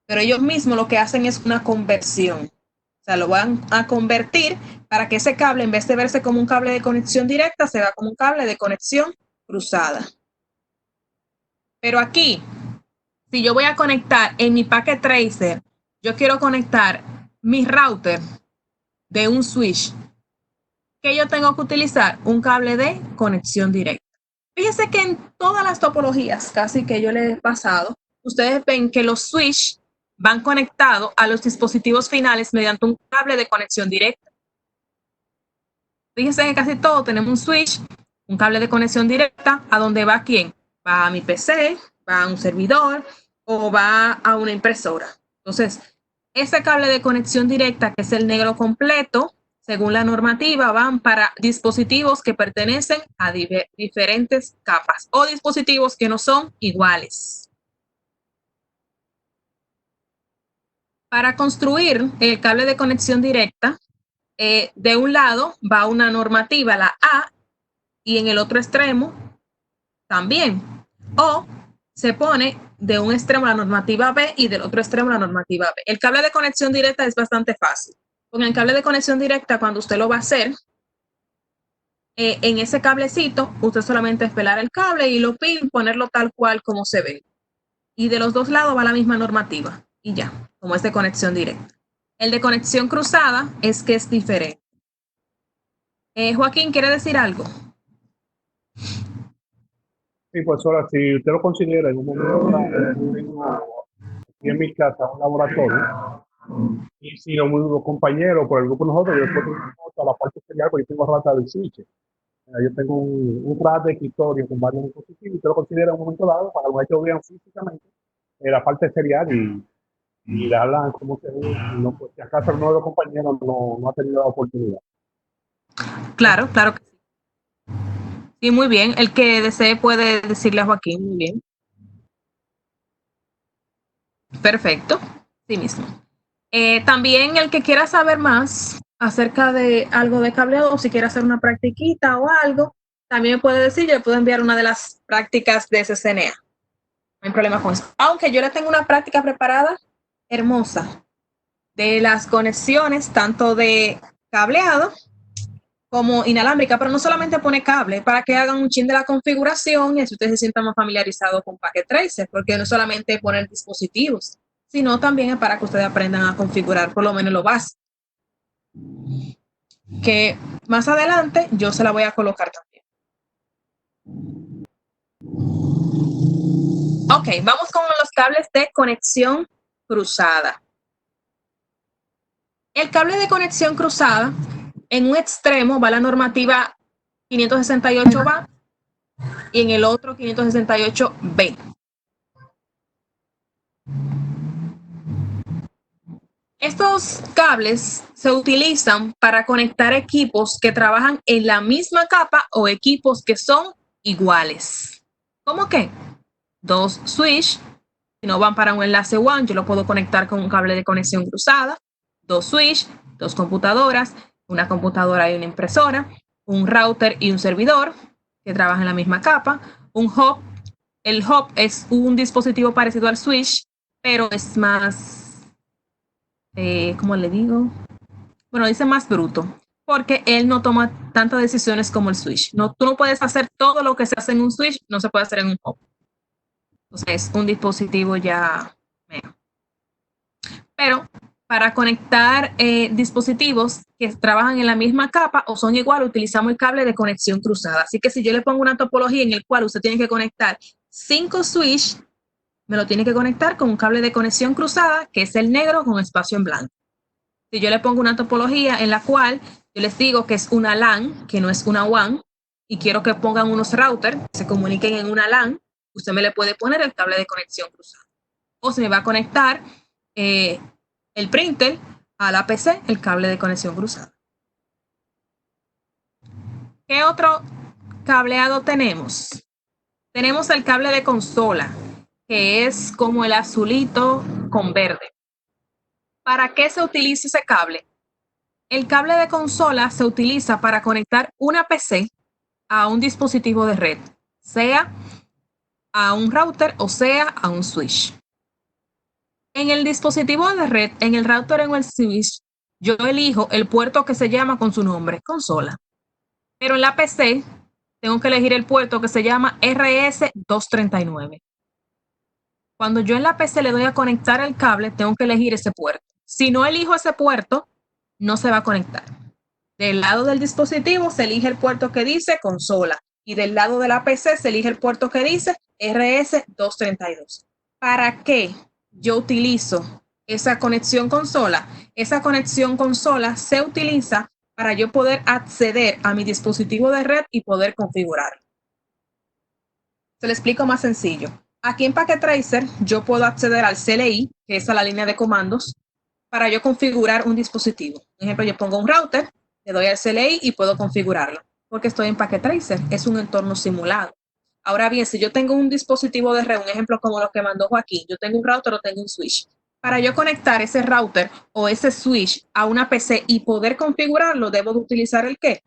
Speaker 1: Pero ellos mismos lo que hacen es una conversión. O sea, lo van a convertir para que ese cable, en vez de verse como un cable de conexión directa, se vea como un cable de conexión cruzada. Pero aquí, si yo voy a conectar en mi Packet Tracer, yo quiero conectar mi router de un switch, que yo tengo que utilizar un cable de conexión directa. Fíjense que en todas las topologías, casi que yo les he pasado, ustedes ven que los switch van conectados a los dispositivos finales mediante un cable de conexión directa. Fíjense que casi todo tenemos un switch, un cable de conexión directa, ¿a dónde va quién? Va a mi PC, va a un servidor o va a una impresora. Entonces, ese cable de conexión directa, que es el negro completo, según la normativa, van para dispositivos que pertenecen a diferentes capas o dispositivos que no son iguales. Para construir el cable de conexión directa, de un lado va una normativa, la A, y en el otro extremo también. O se pone de un extremo la normativa B y del otro extremo la normativa B. El cable de conexión directa es bastante fácil. Con el cable de conexión directa, cuando usted lo va a hacer, en ese cablecito, usted solamente es pelar el cable y lo pin, ponerlo tal cual como se ve. Y de los dos lados va la misma normativa. Y ya, como es de conexión directa. El de conexión cruzada es que es diferente. Joaquín, ¿quiere decir algo?
Speaker 7: Sí, profesora, si usted lo considera en un momento dado, yo tengo aquí en mi casa un laboratorio, y si los compañeros, por el grupo de nosotros, yo después tengo la parte serial, porque yo tengo rata de switch. Yo tengo un RAD de escritorio con varios dispositivos, y usted lo considera en un momento dado, para que lo vean físicamente, la parte serial y darla como se ve, y no, pues, si acaso uno de los compañeros no ha tenido la oportunidad.
Speaker 1: Claro, claro que sí. Sí, muy bien. El que desee puede decirle a Joaquín, muy bien. Perfecto, sí mismo. También el que quiera saber más acerca de algo de cableado, o si quiere hacer una practiquita o algo, también me puede decir, yo le puedo enviar una de las prácticas de CCNA. No hay problema con eso. Aunque yo le tengo una práctica preparada hermosa de las conexiones, tanto de cableado como inalámbrica, pero no solamente pone cable, para que hagan un chin de la configuración y así ustedes se sientan más familiarizados con Packet Tracer, porque no solamente poner dispositivos, sino también es para que ustedes aprendan a configurar por lo menos lo básico. Que más adelante yo se la voy a colocar también. Ok, vamos con los cables de conexión cruzada. El cable de conexión cruzada, en un extremo va la normativa 568B y en el otro 568B. Estos cables se utilizan para conectar equipos que trabajan en la misma capa o equipos que son iguales. ¿Cómo qué? Dos switch, si no van para un enlace WAN, yo lo puedo conectar con un cable de conexión cruzada. Dos switch, dos computadoras, una computadora y una impresora, un router y un servidor que trabajan en la misma capa, un hub. El hub es un dispositivo parecido al switch, pero es más... ¿cómo le digo? Bueno, dice más bruto, porque él no toma tantas decisiones como el switch. No, tú no puedes hacer todo lo que se hace en un switch, no se puede hacer en un hub. Entonces, es un dispositivo ya menos. Pero para conectar dispositivos que trabajan en la misma capa o son igual, utilizamos el cable de conexión cruzada. Así que si yo le pongo una topología en el cual usted tiene que conectar 5 switch, me lo tiene que conectar con un cable de conexión cruzada, que es el negro con espacio en blanco. Si yo le pongo una topología en la cual yo les digo que es una LAN, que no es una WAN, y quiero que pongan unos routers que se comuniquen en una LAN, usted me le puede poner el cable de conexión cruzada. O se me va a conectar el printer a la PC, el cable de conexión cruzada. ¿Qué otro cableado tenemos? Tenemos el cable de consola, que es como el azulito con verde. ¿Para qué se utiliza ese cable? El cable de consola se utiliza para conectar una PC a un dispositivo de red, sea a un router o sea a un switch. En el dispositivo de red, en el router o en el switch, yo elijo el puerto que se llama con su nombre, consola. Pero en la PC tengo que elegir el puerto que se llama RS239. Cuando yo en la PC le doy a conectar el cable, tengo que elegir ese puerto. Si no elijo ese puerto, no se va a conectar. Del lado del dispositivo se elige el puerto que dice consola y del lado de la PC se elige el puerto que dice RS232. ¿Para qué yo utilizo esa conexión consola? Esa conexión consola se utiliza para yo poder acceder a mi dispositivo de red y poder configurarlo. Se lo explico más sencillo. Aquí en Packet Tracer yo puedo acceder al CLI, que es a la línea de comandos, para yo configurar un dispositivo. Por ejemplo, yo pongo un router, le doy al CLI y puedo configurarlo, porque estoy en Packet Tracer, es un entorno simulado. Ahora bien, si yo tengo un dispositivo de red, un ejemplo como lo que mandó Joaquín, yo tengo un router o tengo un switch. Para yo conectar ese router o ese switch a una PC y poder configurarlo, debo de utilizar ¿el qué?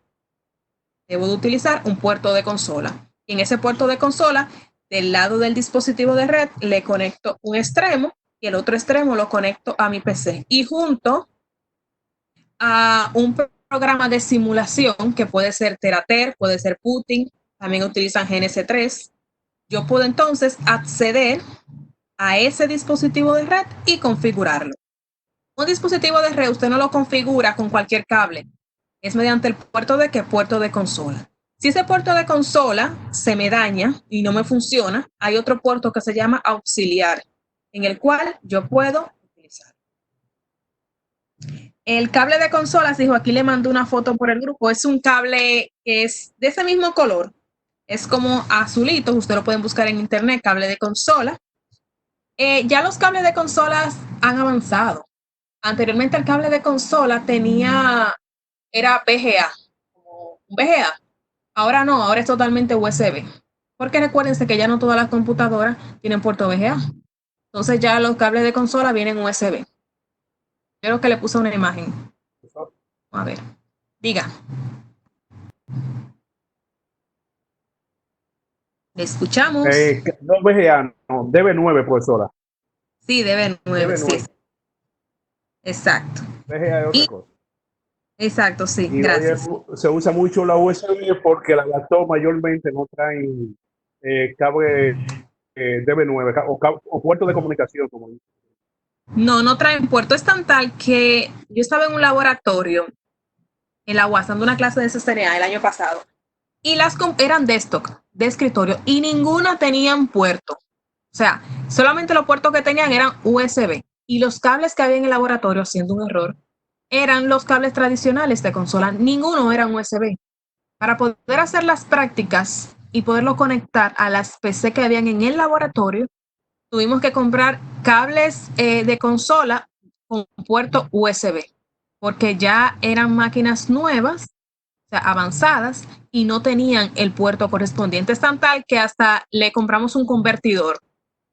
Speaker 1: Debo de utilizar un puerto de consola. Y en ese puerto de consola, del lado del dispositivo de red, le conecto un extremo y el otro extremo lo conecto a mi PC. Y junto a un programa de simulación que puede ser Terater, puede ser Putin, también utilizan GNS3, yo puedo entonces acceder a ese dispositivo de red y configurarlo. Un dispositivo de red usted no lo configura con cualquier cable, es mediante el puerto de qué puerto de consola. Si ese puerto de consola se me daña y no me funciona, hay otro puerto que se llama auxiliar, en el cual yo puedo utilizar. El cable de consola, dijo, aquí le mandó una foto por el grupo, es un cable que es de ese mismo color, es como azulito, usted lo pueden buscar en internet, cable de consola. Ya los cables de consolas han avanzado. Anteriormente el cable de consola era VGA, como un VGA. Ahora no, ahora es totalmente USB. Porque recuérdense que ya no todas las computadoras tienen puerto VGA. Entonces ya los cables de consola vienen USB. Creo que le puse una imagen. A ver, diga. ¿Le escuchamos?
Speaker 7: No VGA, no, DB9, profesora.
Speaker 1: Sí, DB9, sí.
Speaker 7: DB9.
Speaker 1: Exacto.
Speaker 7: VGA es otra cosa.
Speaker 1: Exacto, sí,
Speaker 7: Y
Speaker 1: gracias.
Speaker 7: se usa mucho la USB porque las laptops mayormente no traen cable DB9 o puerto de comunicación, como dice.
Speaker 1: No traen puerto. Es tan tal que yo estaba en un laboratorio en la UAS dando una clase de CCNA el año pasado y eran desktop, de escritorio, y ninguna tenían puerto. O sea, solamente los puertos que tenían eran USB y los cables que había en el laboratorio, siendo un error, eran los cables tradicionales de consola. Ninguno era USB. Para poder hacer las prácticas y poderlo conectar a las PC que habían en el laboratorio, tuvimos que comprar cables de consola con puerto USB, porque ya eran máquinas nuevas, o sea, avanzadas, y no tenían el puerto correspondiente. Es tan tal que hasta le compramos un convertidor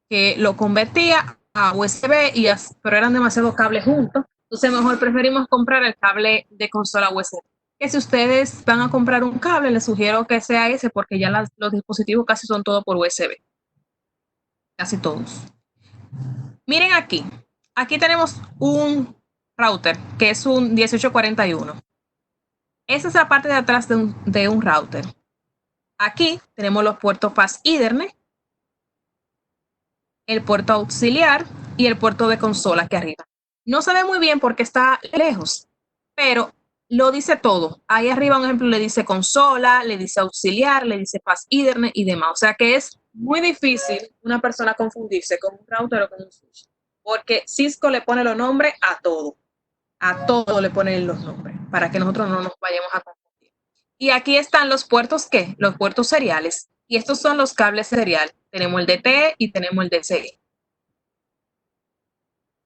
Speaker 1: que lo convertía a USB, pero eran demasiados cables juntos. Entonces mejor preferimos comprar el cable de consola USB. Que si ustedes van a comprar un cable, les sugiero que sea ese, porque ya los dispositivos casi son todos por USB. Casi todos. Miren aquí. Aquí tenemos un router, que es un 1841. Esa es la parte de atrás de un router. Aquí tenemos los puertos Fast Ethernet, el puerto auxiliar y el puerto de consola aquí arriba. No se ve muy bien porque está lejos, pero lo dice todo. Ahí arriba, un ejemplo, le dice consola, le dice auxiliar, le dice Fast Ethernet y demás. O sea que es muy difícil una persona confundirse con un router o con un switch, porque Cisco le pone los nombres a todo le ponen los nombres, para que nosotros no nos vayamos a confundir. Y aquí están los puertos, ¿qué? Los puertos seriales. Y estos son los cables serial. Tenemos el DT y tenemos el DCE.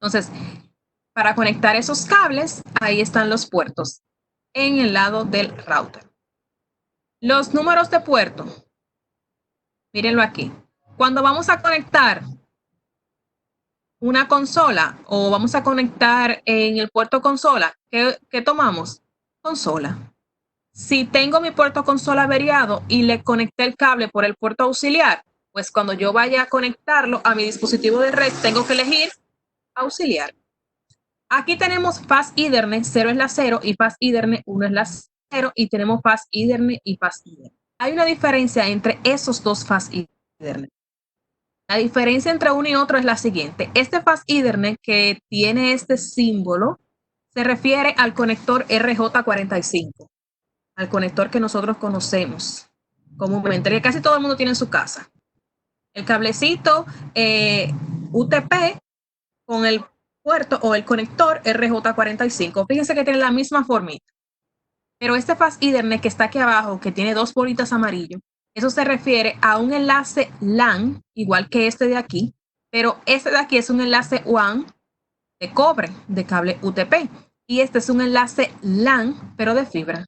Speaker 1: Entonces, para conectar esos cables, ahí están los puertos en el lado del router. Los números de puerto, mírenlo aquí. Cuando vamos a conectar una consola o vamos a conectar en el puerto consola, ¿qué tomamos? Consola. Si tengo mi puerto consola averiado y le conecté el cable por el puerto auxiliar, pues cuando yo vaya a conectarlo a mi dispositivo de red, tengo que elegir auxiliar. Aquí tenemos Fast Ethernet, 0 es la 0 y Fast Ethernet 1 es la 0 y tenemos Fast Ethernet y Fast Ethernet. Hay una diferencia entre esos dos Fast Ethernet. La diferencia entre uno y otro es la siguiente. Este Fast Ethernet que tiene este símbolo se refiere al conector RJ45, al conector que nosotros conocemos comúnmente, que casi todo el mundo tiene en su casa. El cablecito UTP con el puerto o el conector RJ45. Fíjense que tiene la misma formita. Pero este Fast Ethernet que está aquí abajo, que tiene dos bolitas amarillo, eso se refiere a un enlace LAN, igual que este de aquí, pero este de aquí es un enlace WAN de cobre, de cable UTP. Y este es un enlace LAN, pero de fibra.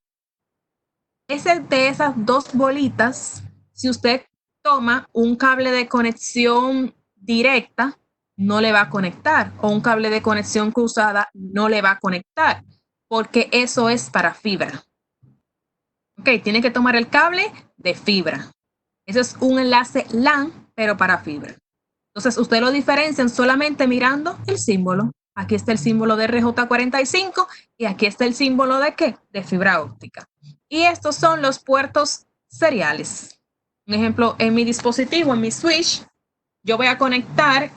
Speaker 1: Ese de esas dos bolitas, si usted toma un cable de conexión directa, no le va a conectar, o un cable de conexión cruzada no le va a conectar, porque eso es para fibra. Ok, tiene que tomar el cable de fibra. Eso es un enlace LAN, pero para fibra. Entonces, usted lo diferencian solamente mirando el símbolo. Aquí está el símbolo de RJ45 y aquí está el símbolo de ¿qué? De fibra óptica. Y estos son los puertos seriales. Un ejemplo, en mi dispositivo, en mi switch, yo voy a conectar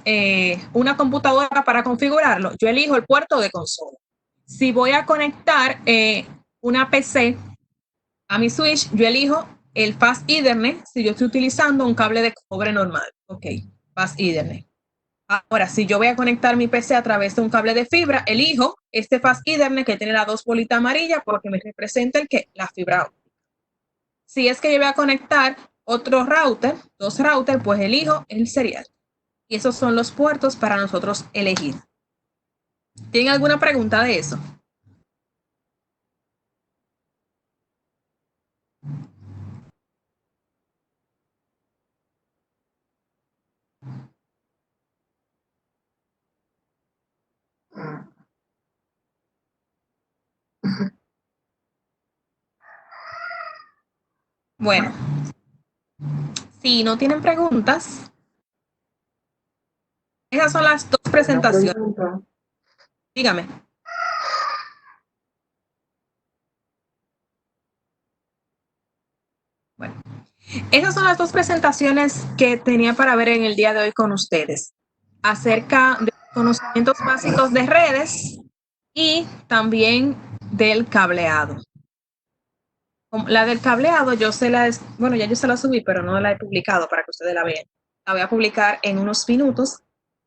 Speaker 1: una computadora para configurarlo. Yo elijo el puerto de consola. Si voy a conectar una PC a mi switch, yo elijo el Fast Ethernet si yo estoy utilizando un cable de cobre normal. Ok, Fast Ethernet. Ahora, si yo voy a conectar mi PC a través de un cable de fibra, elijo este Fast Ethernet que tiene las dos bolitas amarillas porque me representa el que la fibra óptica. Si es que yo voy a conectar otro router, dos routers, pues elijo el serial. Y esos son los puertos para nosotros elegir. ¿Tienen alguna pregunta de eso? Bueno, si no tienen preguntas, esas son las dos presentaciones. Dígame. Bueno, esas son las dos presentaciones que tenía para ver en el día de hoy con ustedes, acerca de conocimientos básicos de redes y también del cableado. La del cableado yo bueno, ya yo se la subí, pero no la he publicado para que ustedes la vean. La voy a publicar en unos minutos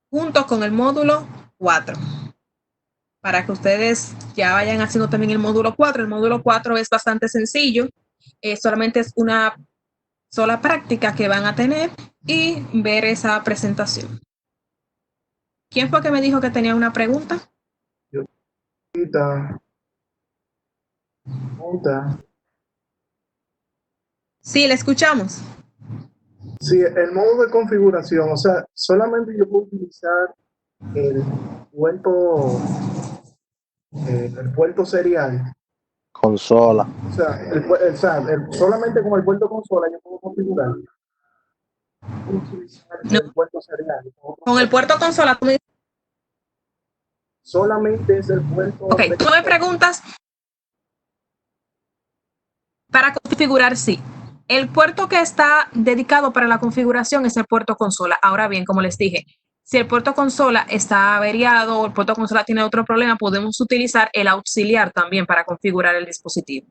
Speaker 1: junto con el módulo 4, para que ustedes ya vayan haciendo también el módulo 4. El módulo 4 es bastante sencillo, solamente es una sola práctica que van a tener y ver esa presentación. ¿Quién fue que me dijo que tenía una pregunta? Sí, la escuchamos.
Speaker 9: Sí, el modo de configuración, o sea, solamente yo puedo utilizar el puerto, el puerto serial.
Speaker 5: Consola.
Speaker 9: O sea, solamente con el puerto consola yo puedo configurar. Puedo utilizar
Speaker 1: No,
Speaker 9: el puerto serial.
Speaker 1: con el puerto consola.
Speaker 9: Solamente es el puerto.
Speaker 1: Ok, tú me preguntas para configurar, sí. El puerto que está dedicado para la configuración es el puerto consola. Ahora bien, como les dije, si el puerto consola está averiado o el puerto consola tiene otro problema, podemos utilizar el auxiliar también para configurar el dispositivo.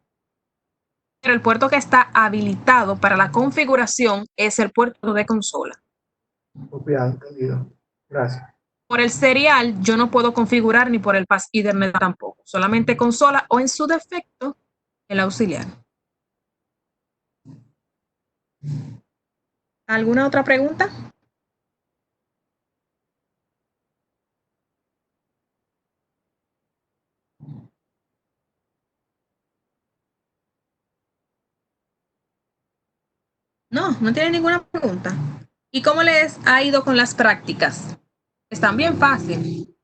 Speaker 1: Pero el puerto que está habilitado para la configuración es el puerto de consola.
Speaker 9: Copiado, entendido. Gracias.
Speaker 1: Por el serial yo no puedo configurar ni por el Fast Ethernet tampoco, solamente consola o en su defecto el auxiliar. ¿Alguna otra pregunta? No tienen ninguna pregunta. ¿Y cómo les ha ido con las prácticas? Están bien fácil.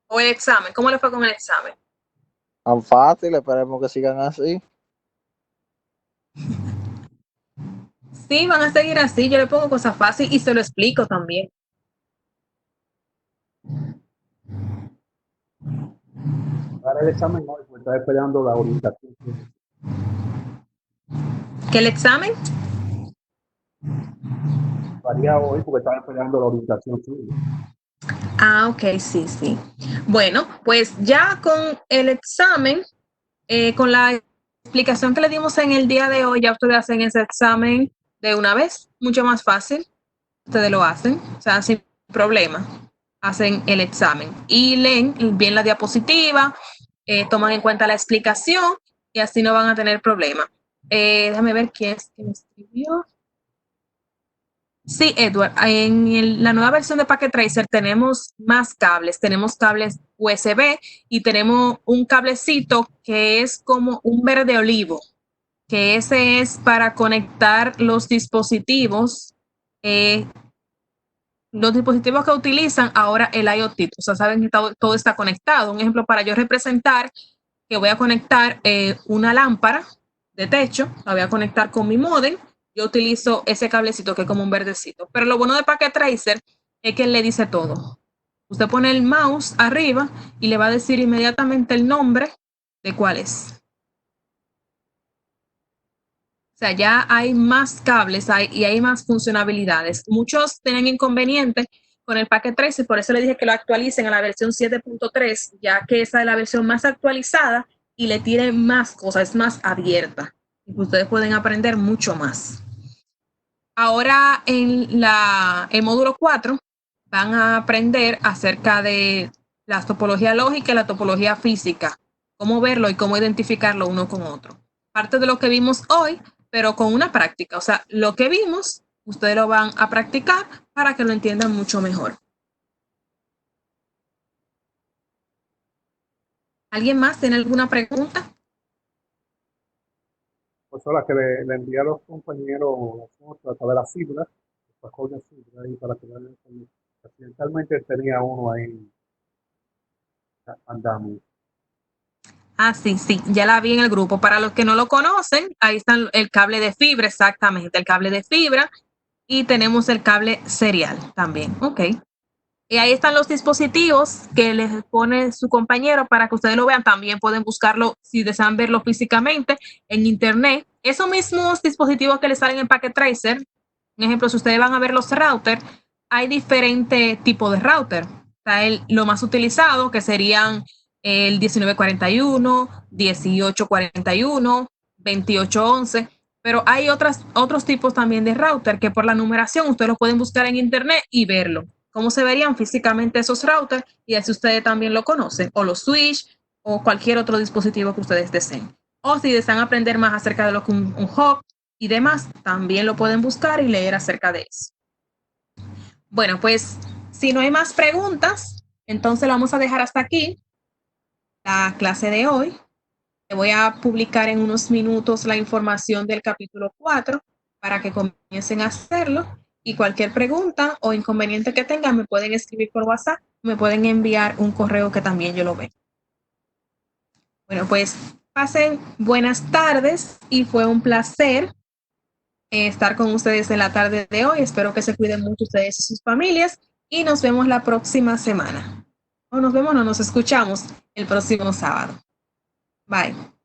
Speaker 1: ¿O el examen? ¿Cómo le fue con el examen?
Speaker 5: Tan fácil, esperemos que sigan así.
Speaker 1: Sí, van a seguir así. Yo le pongo cosas fáciles y se lo explico también.
Speaker 7: Para el examen hoy, pues está esperando la orientación.
Speaker 1: ¿Que el examen?
Speaker 7: Varía hoy porque estaba esperando la orientación suya.
Speaker 1: Ah, ok, sí. Bueno, pues ya con el examen, con la explicación que le dimos en el día de hoy, ya ustedes hacen ese examen de una vez, mucho más fácil. Ustedes lo hacen, o sea, sin problema. Hacen el examen y leen bien la diapositiva, toman en cuenta la explicación y así no van a tener problema. Déjame ver quién es que me escribió. Sí, Edward, la nueva versión de Packet Tracer tenemos más cables. Tenemos cables USB y tenemos un cablecito que es como un verde olivo, que ese es para conectar los dispositivos que utilizan ahora el IoT. O sea, saben que todo está conectado. Un ejemplo, para yo representar que voy a conectar una lámpara de techo, la voy a conectar con mi módem. Yo utilizo ese cablecito que es como un verdecito. Pero lo bueno de Packet Tracer es que él le dice todo. Usted pone el mouse arriba y le va a decir inmediatamente el nombre de cuál es. O sea, ya hay más cables y hay más funcionalidades. Muchos tienen inconvenientes con el Packet Tracer, por eso le dije que lo actualicen a la versión 7.3, ya que esa es la versión más actualizada y le tiene más cosas, es más abierta. Y ustedes pueden aprender mucho más. Ahora en el módulo 4 van a aprender acerca de la topología lógica y la topología física, cómo verlo y cómo identificarlo uno con otro. Parte de lo que vimos hoy, pero con una práctica. O sea, lo que vimos, ustedes lo van a practicar para que lo entiendan mucho mejor. ¿Alguien más tiene alguna pregunta?
Speaker 7: Pues ahora que le envié a los compañeros las fotos a través de la fibra, sacó una fibra ahí para que vean. Accidentalmente tenía uno ahí andando.
Speaker 1: Ah, sí, ya la vi en el grupo. Para los que no lo conocen, ahí está el cable de fibra, exactamente, el cable de fibra. Y tenemos el cable serial también, ok. Y ahí están los dispositivos que les pone su compañero para que ustedes lo vean. También pueden buscarlo si desean verlo físicamente en internet. Esos mismos dispositivos que les salen en Packet Tracer, un ejemplo, si ustedes van a ver los routers, hay diferentes tipos de router. Está lo más utilizado, que serían el 1941, 1841, 2811, pero hay otros tipos también de router que por la numeración ustedes lo pueden buscar en internet y verlo. Cómo se verían físicamente esos routers y así ustedes también lo conocen, o los switch o cualquier otro dispositivo que ustedes deseen. O si desean aprender más acerca de lo que un hub y demás, también lo pueden buscar y leer acerca de eso. Bueno, pues si no hay más preguntas, entonces lo vamos a dejar hasta aquí, la clase de hoy. Te voy a publicar en unos minutos la información del capítulo 4 para que comiencen a hacerlo. Y cualquier pregunta o inconveniente que tengan, me pueden escribir por WhatsApp, me pueden enviar un correo que también yo lo veo. Bueno, pues pasen buenas tardes y fue un placer estar con ustedes en la tarde de hoy. Espero que se cuiden mucho ustedes y sus familias y nos vemos la próxima semana. O nos vemos, no nos escuchamos el próximo sábado. Bye.